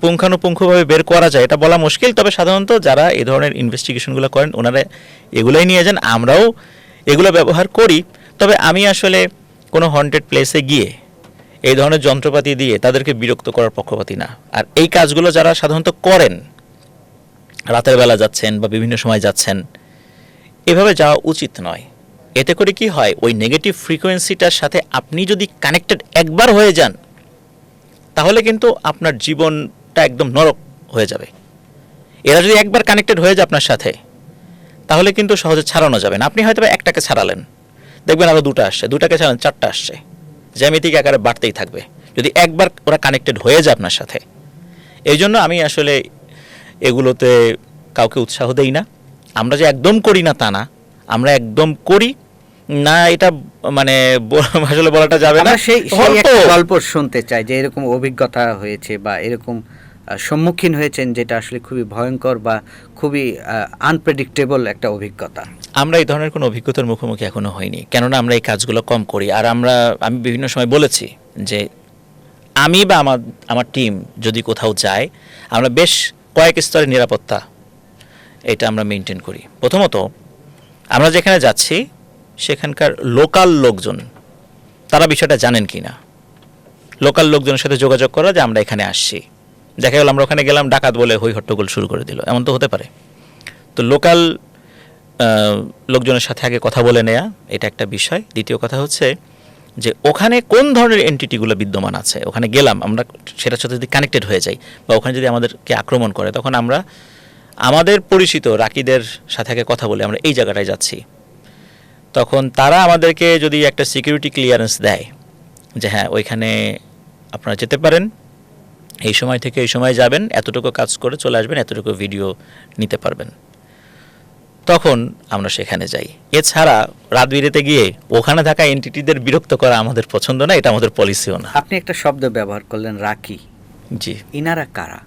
S1: পুঙ্খানুপুঙ্খভাবে বের করা যায় এটা বলা মুশকিল। তবে সাধারণত যারা এই ধরনের ইনভেস্টিগেশনগুলো করেন ওনারা এগুলোই নিয়ে যান, আমরাও এগুলো ব্যবহার করি। তবে আমি আসলে কোনো হন্টেড প্লেসে গিয়ে এই ধরনের যন্ত্রপাতি দিয়ে তাদেরকে বিরক্ত করার পক্ষপাতী না। আর এই কাজগুলো যারা সাধারণত করেন, রাতের বেলা যাচ্ছেন বা বিভিন্ন সময় যাচ্ছেন, এভাবে যাওয়া উচিত নয়। এতে করে কি হয়, ওই নেগেটিভ ফ্রিকোয়েন্সিটার সাথে আপনি যদি কানেক্টেড একবার হয়ে যান, তাহলে কিন্তু আপনার জীবনটা একদম নরক হয়ে যাবে। এরা যদি একবার কানেক্টেড হয়ে যায় আপনার সাথে, তাহলে কিন্তু সহজে ছাড়ানো যাবে না। আপনি হয়তো একটাকে ছাড়ালেন, দেখবেন আরও দুটো আসছে, দুটাকে ছাড়ালেন চারটা আসছে, জ্যামিতিক আকারে বাড়তেই থাকবে যদি একবার ওরা কানেক্টেড হয়ে যায় আপনার সাথে। এই জন্য আমি আসলে এগুলোতে কাউকে উৎসাহ দেই না। আমরা যে একদম করি না তা না, আমরা একদম করি না, এটা মানে আসলে বলাটা যাবে না।
S2: আমরা সেই
S1: অল্প
S2: একটা গল্প শুনতে চাই যে এরকম অভিজ্ঞতা হয়েছে বা এরকম সম্মুখীন হয়েছেন যেটা আসলে খুবই ভয়ঙ্কর বা খুবই আনপ্রেডিক্টেবল একটা অভিজ্ঞতা।
S1: আমরা এই ধরনের কোনো অভিজ্ঞতার মুখোমুখি এখনো হয়নি, কেননা আমরা এই কাজগুলো কম করি। আর আমি বিভিন্ন সময় বলেছি যে আমি বা আমার টিম যদি কোথাও যায়, আমরা বেশ কয়েক স্তরের নিরাপত্তা এটা আমরা মেনটেন করি। প্রথমত, আমরা যেখানে যাচ্ছি সেখানকার লোকাল লোকজন তারা বিষয়টা জানেন কি না, লোকাল লোকজনের সাথে যোগাযোগ করা যে আমরা এখানে আসছি। দেখা গেল আমরা ওখানে গেলাম, ডাকাত বলে হই হট্টগোল শুরু করে দিল, এমন তো হতে পারে। তো লোকাল লোকজনের সাথে আগে কথা বলে নেয়া, এটা একটা বিষয়। দ্বিতীয় কথা হচ্ছে যে ওখানে কোন ধরনের এন্টিটিগুলো বিদ্যমান আছে, ওখানে গেলাম আমরা, সেটার সাথে যদি কানেক্টেড হয়ে যাই বা ওখানে যদি আমাদেরকে আক্রমণ করে, তখন আমরা আমাদের পরিচিত রাকিদের সাথে আগে কথা বলে আমরা এই জায়গাটায় যাচ্ছি, তখন তারা আমাদেরকে যদি একটা সিকিউরিটি ক্লিয়ারেন্স দেয় যে হ্যাঁ ওইখানে আপনারা যেতে পারেন, এই সময় থেকে এই সময় যাবেন, এতটুকু কাজ করে চলে আসবেন, এতটুকু ভিডিও নিতে পারবেন, তখন আমরা সেখানে যাই। এছাড়া রাত বিরেতে গিয়ে ওখানে থাকা এন্টিটিদের বিরক্ত করা আমাদের পছন্দ না, এটা আমাদের পলিসিও না।
S2: আপনি একটা শব্দ ব্যবহার করলেন রাকি,
S1: জি,
S2: ইনারা কারা?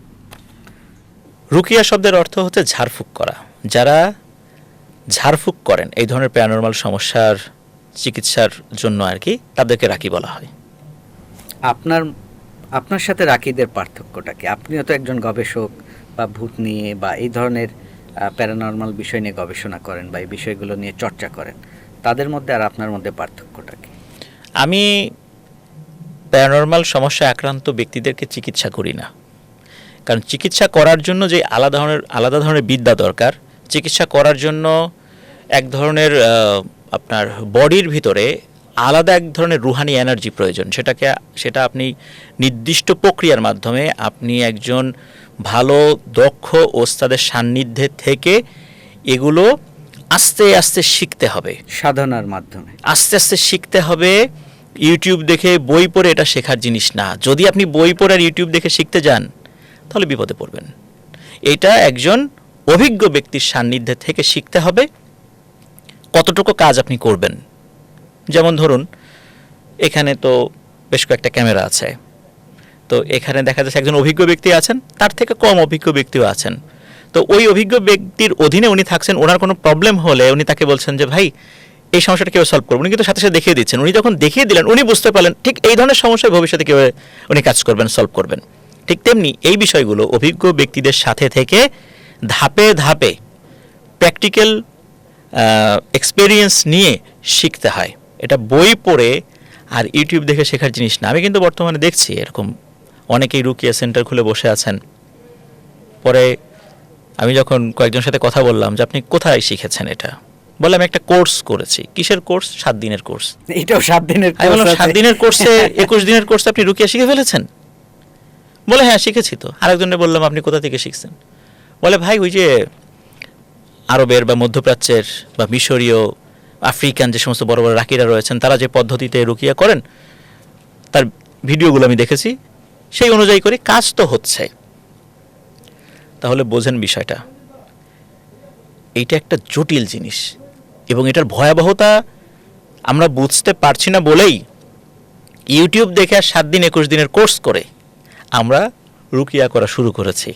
S1: রুকিয়া শব্দের অর্থ হচ্ছে ঝাড়ফুঁক করা। যারা ঝাড়ফুঁক করেন এই ধরনের প্যারানরমাল সমস্যার চিকিৎসার জন্য আর কি, তাদেরকে রাকি বলা হয়।
S2: আপনার সাথে রাকিদের পার্থক্যটা কি? আপনিও তো একজন গবেষক, বা ভূত নিয়ে বা এই ধরনের প্যারানর্মাল বিষয় নিয়ে গবেষণা করেন বা এই বিষয়গুলো নিয়ে চর্চা করেন, তাদের মধ্যে আর আপনার মধ্যে পার্থক্যটা কি?
S1: আমি প্যারানরমাল সমস্যায় আক্রান্ত ব্যক্তিদেরকে চিকিৎসা করি না, কারণ চিকিৎসা করার জন্য যে আলাদা ধরনের বিদ্যা দরকার, চিকিৎসা করার জন্য এক ধরনের আপনার বডির ভিতরে আলাদা এক ধরনের রুহানি এনার্জি প্রয়োজন। সেটা আপনি নির্দিষ্ট প্রক্রিয়ার মাধ্যমে আপনি একজন ভালো দক্ষ ওস্তাদের সান্নিধ্যে থেকে এগুলো আস্তে আস্তে শিখতে হবে,
S2: সাধনার মাধ্যমে
S1: আস্তে আস্তে শিখতে হবে। ইউটিউব দেখে বই পড়ে এটা শেখার জিনিস না। যদি আপনি বই পড়ে আর ইউটিউব দেখে শিখতে যান তাহলে বিপদে পড়বেন। এটা একজন অভিজ্ঞ ব্যক্তির সান্নিধ্যে থেকে শিখতে হবে। কতটুকু কাজ আপনি করবেন, যেমন ধরুন এখানে তো বেশ কয়েকটা ক্যামেরা আছে, তো এখানে দেখা যাচ্ছে একজন অভিজ্ঞ ব্যক্তি আছেন, তার থেকে কম অভিজ্ঞ ব্যক্তিও আছেন। তো ওই অভিজ্ঞ ব্যক্তির অধীনে উনি থাকছেন, ওনার কোনো প্রবলেম হলে উনি তাকে বলছেন যে ভাই এই সমস্যাটা কীভাবে সলভ করবেন, উনি কিন্তু সাথে সাথে দেখিয়ে দিচ্ছেন। উনি যখন দেখিয়ে দিলেন উনি বুঝতে পারলেন ঠিক এই ধরনের সমস্যায় ভবিষ্যতে কীভাবে উনি কাজ করবেন, সলভ করবেন। ঠিক তেমনি এই বিষয়গুলো অভিজ্ঞ ব্যক্তিদের সাথে থেকে ধাপে ধাপে প্র্যাকটিক্যাল এক্সপেরিয়েন্স নিয়ে শিখতে হয়। এটা বই পড়ে আর ইউটিউব দেখে শেখার জিনিস না। আমি কিন্তু বর্তমানে দেখছি এরকম অনেকেই রুকিয়া সেন্টার খুলে বসে আছেন। পরে আমি যখন কয়েকজনের সাথে কথা বললাম যে আপনি কোথায় শিখেছেন এটা, বলে আমি একটা কোর্স করেছি। কিসের কোর্স? 7 দিনের কোর্স।
S2: এটাও 7 দিনের
S1: আমি বললাম 7 দিনের কোর্সে 21 দিনের কোর্সে আপনি রুকিয়া শিখে ফেলেছেন? বলে হ্যাঁ শিখেছি। তো আরেকজনে বললাম আপনি কোথা থেকে শিখছেন? বলে ভাই ওই যে আরবের বা মধ্যপ্রাচ্যের বা মিশরীয় আফ্রিকান যে সমস্ত বড় বড় রাকিরা রয়েছেন তারা যে পদ্ধতিতে রুকিয়া করেন তার ভিডিওগুলো আমি দেখেছি, সেই অনুযায়ী করে কাজ তো হচ্ছে। তাহলে বোঝেন বিষয়টা, এইটা একটা জটিল জিনিস এবং এটার ভয়াবহতা আমরা বুঝতে পারছি না বলেই ইউটিউব দেখে আর 7 দিন 21 দিনের কোর্স করে আমরা রুকিয়া করা শুরু করেছি।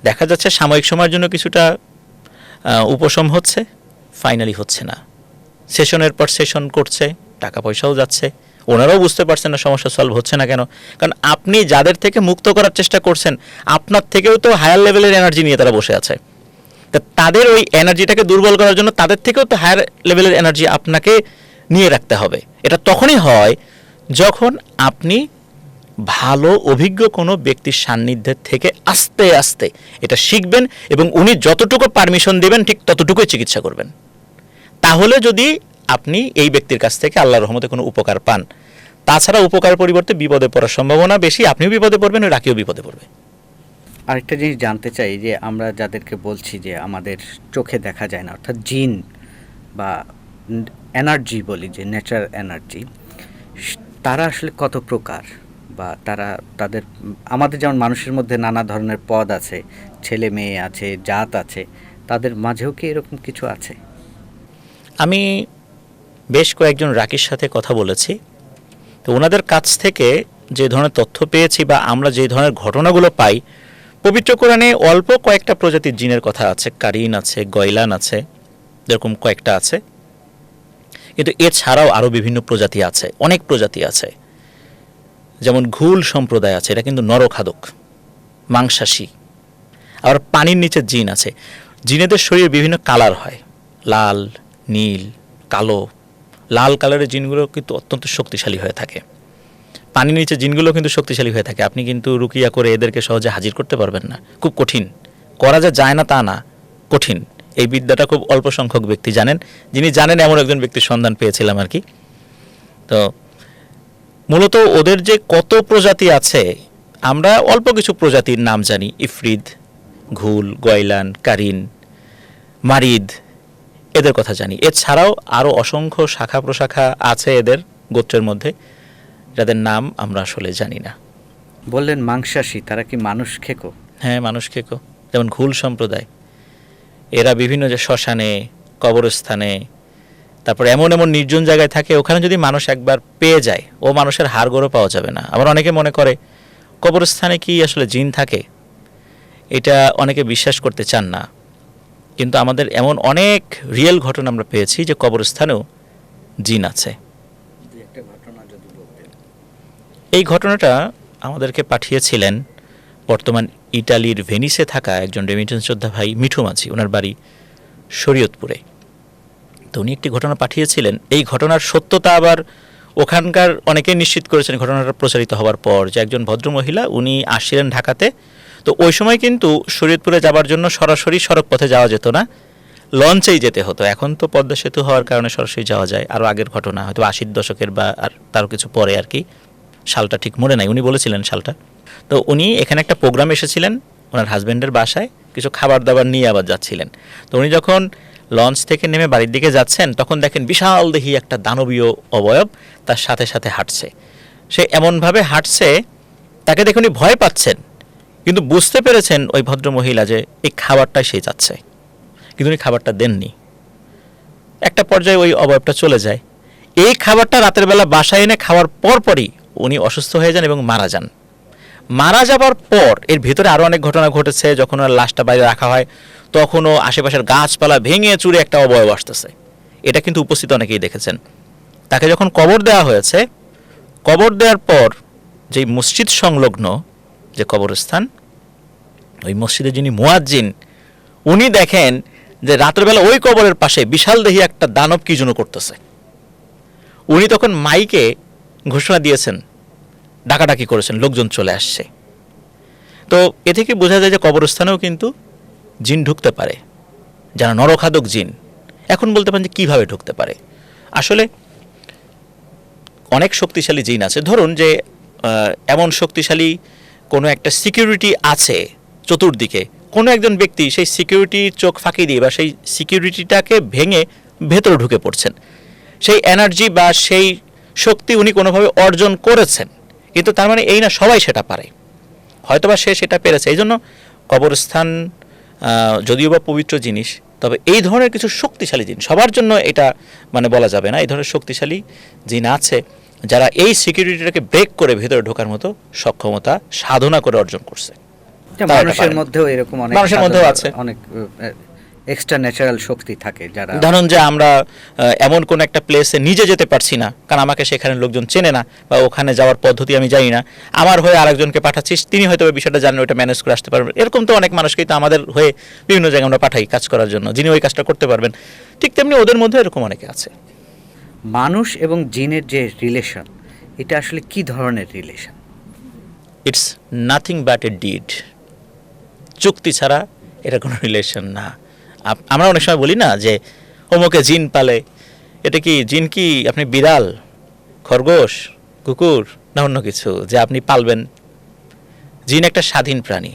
S1: দেখা যাচ্ছে সাময়িক সময়ের জন্য কিছুটা উপশম হচ্ছে, ফাইনালি হচ্ছে না। সেশনের পর সেশন করছে, টাকা পয়সাও যাচ্ছে, ওনারাও বুঝতে পারছেন না সমস্যা সলভ হচ্ছে না কেন। কারণ আপনি যাদের থেকে মুক্ত করার চেষ্টা করছেন আপনার থেকেও তো হায়ার লেভেলের এনার্জি নিয়ে তারা বসে আছে। তা তাদের ওই এনার্জিটাকে দুর্বল করার জন্য তাদের থেকেও তো হায়ার লেভেলের এনার্জি আপনাকে নিয়ে রাখতে হবে। এটা তখনই হয় যখন আপনি ভালো অভিজ্ঞ কোনো ব্যক্তির সান্নিধ্যে থেকে আস্তে আস্তে এটা শিখবেন এবং উনি যতটুকু পারমিশন দেবেন ঠিক ততটুকুই চিকিৎসা করবেন। তাহলে যদি আপনি এই ব্যক্তির কাছ থেকে আল্লাহর রহমতে কোনো উপকার পান, তাছাড়া উপকার পরিবর্তে বিপদে পড়ার সম্ভাবনা বেশি। আপনিও বিপদে পড়বেন, ওই রাকিও বিপদে পড়বে।
S2: আরেকটা জিনিস জানতে চাই যে আমরা যাদেরকে বলছি যে আমাদের চোখে দেখা যায় না, অর্থাৎ জিন বা এনার্জি বলি, যে নেচার এনার্জি, তারা আসলে কত প্রকার, বা তাদের আমাদের যেমন মানুষের মধ্যে নানা ধরনের পদ আছে, ছেলে মেয়ে আছে, জাত আছে, তাদের মাঝেও কি এরকম কিছু আছে?
S1: আমি বেশ কয়েকজন রাকির সাথে কথা বলেছি, তো ওনাদের কাছ থেকে যে ধরনের তথ্য পেয়েছি বা আমরা যে ধরনের ঘটনাগুলো পাই, পবিত্র কোরআনে অল্প কয়েকটা প্রজাতির জিনের কথা আছে, কারিন আছে, গয়লান আছে, এরকম কয়েকটা আছে। কিন্তু এছাড়াও আরও বিভিন্ন প্রজাতি আছে, অনেক প্রজাতি আছে। যেমন ঘুল সম্প্রদায় আছে, এটা কিন্তু নরখাদক, মাংসাশী। আবার পানির নিচে জিন আছে। জিনেদের শরীরে বিভিন্ন কালার হয়, লাল, নীল, কালো। লাল কালারের জিনগুলো কিন্তু অত্যন্ত শক্তিশালী হয়ে থাকে। পানির নিচে জিনগুলো কিন্তু শক্তিশালী হয়ে থাকে। আপনি কিন্তু রুকিয়া করে এদেরকে সহজে হাজির করতে পারবেন না, খুব কঠিন। করা যায় না তা না, কঠিন। এই বিদ্যাটা খুব অল্প সংখ্যক ব্যক্তি জানেন। যিনি জানেন এমন একজন ব্যক্তির সন্ধান পেয়েছিলাম আর কি। তো মূলত ওদের যে কত প্রজাতি আছে, আমরা অল্প কিছু প্রজাতির নাম জানি। ইফরিদ, ঘুল, গয়লান, কারিন, মারিদ, এদের কথা জানি। এছাড়াও আরও অসংখ্য শাখা প্রশাখা আছে এদের গোত্রের মধ্যে, যাদের নাম আমরা আসলে জানি না।
S2: বললেন মাংসাশী, তারা কি মানুষ খেকো?
S1: হ্যাঁ, মানুষ খেকো। যেমন ঘুল সম্প্রদায়, এরা বিভিন্ন যে শ্মশানে, কবরস্থানে, তারপর এমন এমন নির্জন জায়গায় থাকে, ওখানে যদি মানুষ একবার পেয়ে যায় ও মানুষের হাড়গোড়ও পাওয়া যাবে না। আবার অনেকে মনে করে কবরস্থানে কি আসলে জিন থাকে, এটা অনেকে বিশ্বাস করতে চান না। কিন্তু আমাদের এমন অনেক রিয়েল ঘটনা আমরা পেয়েছি যে কবরস্থানেও জিন আছে। এই ঘটনাটা আমাদেরকে পাঠিয়েছিলেন বর্তমান ইটালির ভেনিসে থাকা একজন রেমিটেন্স যোদ্ধা ভাই মিঠু মাঝি, ওনার বাড়ি শরীয়তপুরে। তো উনি একটি ঘটনা পাঠিয়েছিলেন। এই ঘটনার সত্যতা আবার ওখানকার অনেকেই নিশ্চিত করেছেন ঘটনাটা প্রচারিত হওয়ার পর, যে একজন ভদ্রমহিলা উনি আসছিলেন ঢাকাতে। তো ওই সময় কিন্তু শরীয়তপুরে যাবার জন্য সরাসরি সড়ক পথে যাওয়া যেত না, লঞ্চেই যেতে হতো। এখন তো পদ্মা সেতু হওয়ার কারণে সরাসরি যাওয়া যায়। আরও আগের ঘটনা, হয়তো 80-র দশকের বা আর তারও কিছু পরে আর কি, সালটা ঠিক মনে নাই, উনি বলেছিলেন সালটা। তো উনি এখানে একটা প্রোগ্রাম এসেছিলেন ওনার হাজব্যান্ডের বাসায়, কিছু খাবার দাবার নিয়ে আবার যাচ্ছিলেন। তো উনি যখন লঞ্চ থেকে নেমে বাড়ির দিকে যাচ্ছেন, তখন দেখেন বিশাল দেহি একটা দানবীয় অবয়ব তার সাথে সাথে হাঁটছে। সে এমনভাবে হাঁটছে, তাকে দেখে উনি ভয় পাচ্ছেন, কিন্তু বুঝতে পেরেছেন ওই ভদ্রমহিলা যে এই খাবারটাই সে যাচ্ছে, কিন্তু উনি খাবারটা দেননি। একটা পর্যায়ে ওই অবয়বটা চলে যায়। এই খাবারটা রাতের বেলা বাসায় এনে খাওয়ার পরপরই উনি অসুস্থ হয়ে যান এবং মারা যান। মারা যাবার পর এর ভিতরে আরও অনেক ঘটনা ঘটেছে। যখন ওর লাশটা বাইরে রাখা হয়, তখনও আশেপাশের গাছপালা ভেঙে চুরে একটা অবয়ব আসতেছে। এটা কিন্তু উপস্থিত অনেকেই দেখেছেন। তাকে যখন কবর দেওয়া হয়েছে, কবর দেওয়ার পর যেই মসজিদ সংলগ্ন যে কবরস্থান, ওই মসজিদে যিনি মুয়াজ্জিন, উনি দেখেন যে রাতের বেলা ওই কবরের পাশে বিশাল দেহি একটা দানব কি যেন করতেছে। উনি তখন মাইকে ঘোষণা দিয়েছেন, ডাকাডাকি করেছেন, লোকজন চলে আসছে। তো এ থেকে বোঝা যায় যে কবরস্থানেও কিন্তু জিন ঢুকতে পারে, যারা নরখাদক জিন। এখন বলতে পারেন যে কীভাবে ঢুকতে পারে। আসলে অনেক শক্তিশালী জিন আছে। ধরুন যে এমন শক্তিশালী কোনো একটা সিকিউরিটি আছে চতুর্দিকে, কোনো একজন ব্যক্তি সেই সিকিউরিটির চোখ ফাঁকি দিয়ে বা সেই সিকিউরিটিটাকে ভেঙে ভেতরে ঢুকে পড়ছেন। সেই এনার্জি বা সেই শক্তি উনি কোনোভাবে অর্জন করেছেন, কিন্তু তার মানে এই না সবাই সেটা পারে, হয়তোবা সে সেটা পেরেছে। এই জন্য কবরস্থান যদিও বা পবিত্র জিনিস, তবে এই ধরনের কিছু শক্তিশালী জিন, সবার জন্য এটা মানে বলা যাবে না, এই ধরনের শক্তিশালী জিন আছে যারা এই সিকিউরিটিটাকে ব্রেক করে ভেতরে ঢোকার মতো সক্ষমতা সাধনা করে অর্জন করছে।
S2: মানুষের মধ্যেও এরকম অনেক,
S1: মানুষের মধ্যেও আছে
S2: অনেক এক্সট্রা ন্যাচারাল শক্তি থাকে যারা,
S1: ধরুন যে আমরা এমন কোন একটা প্লেসে নিজে যেতে পারছি না, কারণ আমাকে সেখানে লোকজন চেনে না বা ওখানে যাওয়ার পদ্ধতি আমি জানি না, আমার হয়ে আরেকজনকে পাঠাচ্ছিস, তিনি হয়তো বিষয়টা জানেন, ওইটা ম্যানেজ করে আসতে পারবেন। এরকম তো অনেক মানুষকেই তো আমাদের হয়ে বিভিন্ন জায়গায় আমরা পাঠাই কাজ করার জন্য, যিনি ওই কাজটা করতে পারবেন। ঠিক তেমনি ওদের মধ্যে এরকম অনেকে আছে।
S2: মানুষ এবং জিনের যে রিলেশন, এটা আসলে কি ধরনের relation?
S1: It's nothing but A did. চুক্তি ছাড়া এটা কোনো রিলেশন না। আমরা অনেক সময় বলি না যে অমুকে জিন পালে, এটা কি জিন কি আপনি বিড়াল, খরগোশ, কুকুর না অন্য কিছু যে আপনি পালবেন? জিন একটা স্বাধীন প্রাণী,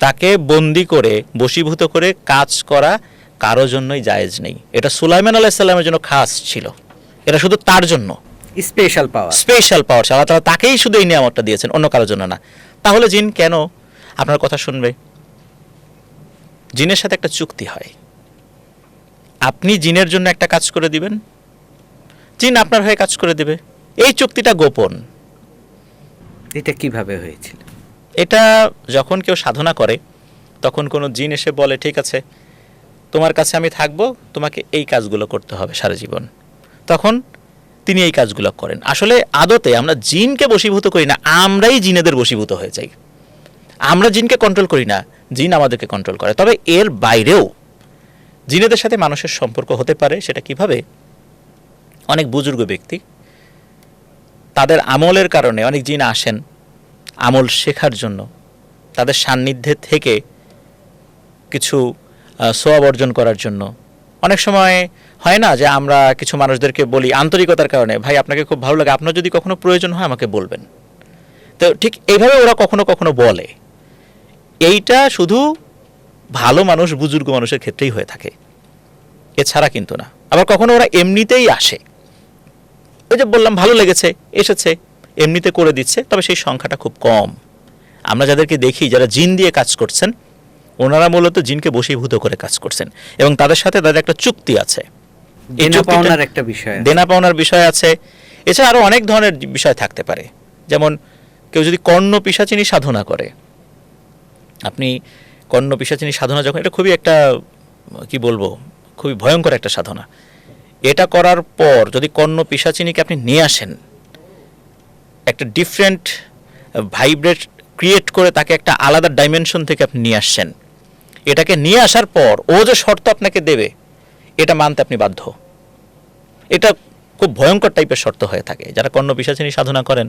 S1: তাকে বন্দি করে বশীভূত করে কাজ করা কারো জন্যই জায়েজ নেই। এটা সুলাইমান আলাইহিস সালামের জন্য খাস ছিল, এটা শুধু তার জন্য
S2: স্পেশাল পাওয়ার,
S1: স্পেশাল পাওয়ার। আল্লাহ তাআলা তাকেই শুধু এই নিয়ামতটা দিয়েছেন, অন্য কারোর জন্য না। তাহলে জিন কেন আপনার কথা শুনবে? জিনের সাথে একটা চুক্তি হয়, আপনি জিনের জন্য একটা কাজ করে দিবেন, জিন আপনার হয়ে কাজ করে দেবে। এই চুক্তিটা গোপন।
S2: এটা কিভাবে হয়েছিল?
S1: এটা যখন কেউ সাধনা করে, তখন কোনো জিন এসে বলে, ঠিক আছে তোমার কাছে আমি থাকবো, তোমাকে এই কাজগুলো করতে হবে সারা জীবন। তখন তিনি এই কাজগুলো করেন। আসলে আদতে আমরা জিনকে বশীভূত করি না, আমরাই জিনেদের বশীভূত হয়ে যাই। আমরা জিনকে কন্ট্রোল করি না, জিন আমাদেরকে কন্ট্রোল করে। তবে এর বাইরেও জিনেদের সাথে মানুষের সম্পর্ক হতে পারে। সেটা কিভাবে? অনেক বুজুর্গ ব্যক্তি, তাদের আমলের কারণে অনেক জিন আসেন আমল শেখার জন্য, তাদের সান্নিধ্যে থেকে কিছু সওয়াব অর্জন করার জন্য। অনেক সময় হয় না যে আমরা কিছু মানুষদেরকে বলি আন্তরিকতার কারণে, ভাই আপনাকে খুব ভালো লাগে, আপনার যদি কখনো প্রয়োজন হয় আমাকে বলবেন। তো ঠিক এইভাবে ওরা কখনো কখনো বলে। এইটা শুধু ভালো মানুষ, বুজুর্গ মানুষের ক্ষেত্রেই হয়ে থাকে, এছাড়া কিন্তু না। আবার কখনো ওরা এমনিতেই আসে, ওই যে বললাম ভালো লেগেছে এসেছে, এমনিতে করে দিচ্ছে, তবে সেই সংখ্যাটা খুব কম। আমরা যাদেরকে দেখি যারা জিন দিয়ে কাজ করছেন, ওনারা মূলত জিনকে বশীভূত করে কাজ করছেন এবং তাদের সাথে তাদের একটা চুক্তি আছে,
S2: দেনা পাওনার একটা বিষয়,
S1: দেনা পাওনার বিষয় আছে। এছাড়া আরও অনেক ধরনের বিষয় থাকতে পারে। যেমন কেউ যদি কর্ণ পিশাচিনী সাধনা করে, আপনি কর্ণ পিশাচিনী সাধনা যখন, এটা খুবই একটা কি বলবো, খুবই ভয়ঙ্কর একটা সাধনা। এটা করার পর যদি কর্ণ পিশাচিনীকে আপনি নিয়ে আসেন, একটা ডিফারেন্ট ভাইব্রেট ক্রিয়েট করে তাকে একটা আলাদা ডাইমেনশন থেকে আপনি নিয়ে আসছেন, এটাকে নিয়ে আসার পর ও যে শর্ত আপনাকে দেবে এটা মানতে আপনি বাধ্য। এটা খুব ভয়ঙ্কর টাইপের শর্ত হয়ে থাকে। যারা কর্ণ পিশাচিনী সাধনা করেন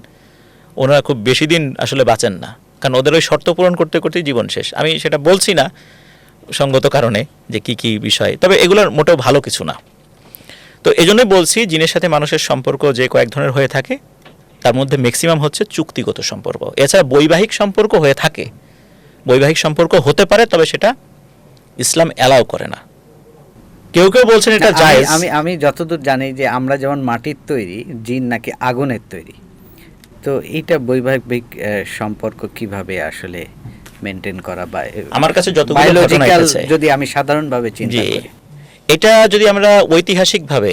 S1: ওনারা খুব বেশি দিন আসলে বাঁচেন না, কারণ ওদের ওই শর্ত পূরণ করতে করতেই জীবন শেষ। আমি সেটা বলছি না সঙ্গত কারণে যে কি কি বিষয়, তবে এগুলোর মোটেও ভালো কিছু না। তো এই জন্যই বলছি জিনের সাথে মানুষের সম্পর্ক যে কয়েক ধরনের হয়ে থাকে তার মধ্যে ম্যাক্সিমাম হচ্ছে চুক্তিগত সম্পর্ক। এছাড়া বৈবাহিক সম্পর্ক হয়ে থাকে, বৈবাহিক সম্পর্ক হতে পারে, তবে সেটা ইসলাম অ্যালাউ করে না। কেউ কেউ বলছেন এটা জায়েজ।
S2: আমি যতদূর জানি যে আমরা যেমন মাটির তৈরি, জিন নাকি আগুনের তৈরি। তো এইটা বৈবাহিক সম্পর্ক কিভাবে আসলে মেনটেন করা বা
S1: আমার কাছে যতগুলো ঘটনা
S2: বায়োলজিক্যাল
S1: এসেছে,
S2: যদি আমি সাধারণভাবে চিন্তা করি,
S1: এটা যদি আমরা ঐতিহাসিকভাবে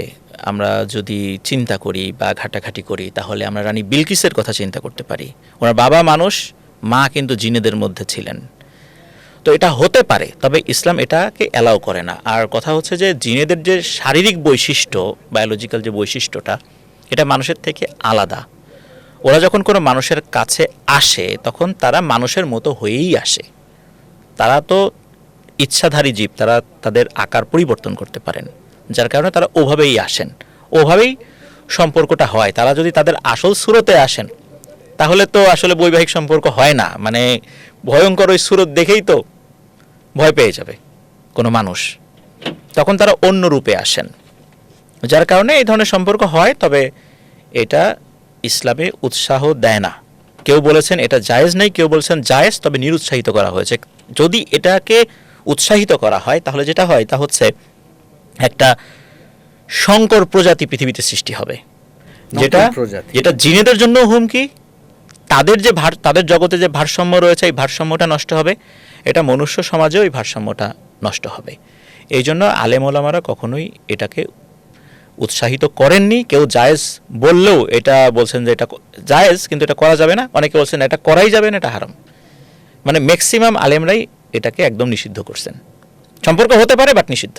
S1: আমরা যদি চিন্তা করি বা ঘাটাঘাটি করি তাহলে আমরা রানী বিলকিসের কথা চিন্তা করতে পারি। ওনার বাবা মানুষ, মা কিন্তু জিনেদের মধ্যে ছিলেন। তো এটা হতে পারে, তবে ইসলাম এটাকে অ্যালাউ করে না। আর কথা হচ্ছে যে জিনেদের যে শারীরিক বৈশিষ্ট্য, বায়োলজিক্যাল যে বৈশিষ্ট্যটা, এটা মানুষের থেকে আলাদা। ওরা যখন কোনো মানুষের কাছে আসে তখন তারা মানুষের মতো হয়েই আসে। তারা তো ইচ্ছাধারী জীব, তারা তাদের আকার পরিবর্তন করতে পারেন, যার কারণে তারা ওভাবেই আসেন, ওভাবেই সম্পর্কটা হয়। তারা যদি তাদের আসল সুরতে আসেন তাহলে তো আসলে বৈবাহিক সম্পর্ক হয় না। মানে ভয়ঙ্কর ওই সুরত দেখেই তো ভয় পেয়ে যাবে কোনো মানুষ, তখন তারা অন্য রূপে আসেন, যার কারণে এই ধরনের সম্পর্ক হয়। তবে এটা ইসলামে উৎসাহ দেয় না। কেউ বলেছেন এটা জায়েজ নেই, কেউ বলেছেন জায়েজ, তবে নিরুৎসাহিত করা হয়েছে। যদি এটাকে উৎসাহিত করা হয় তাহলে যেটা হয় তা হচ্ছে একটা সংকর প্রজাতি পৃথিবীতে সৃষ্টি হবে, যেটা যেটা জিনেদের জন্য হুমকি। তাদের যে তাদের জগতে যে ভারসাম্য রয়েছে এই ভারসাম্যটা নষ্ট হবে, এটা মনুষ্য সমাজেও এই ভারসাম্যটা নষ্ট হবে। এই জন্য আলেম ওলামারা কখনোই এটাকে উৎসাহিত করেননি। কেউ জায়েজ বললেও এটা বলছেন যে এটা জায়েজ কিন্তু এটা করা যাবে না, অনেকে বলছেন এটা করাই যাবে না, এটা হারাম। মানে ম্যাক্সিমাম আলেমরাই এটাকে একদম নিষিদ্ধ করছেন। সম্পর্ক হতে পারে বাট নিষিদ্ধ।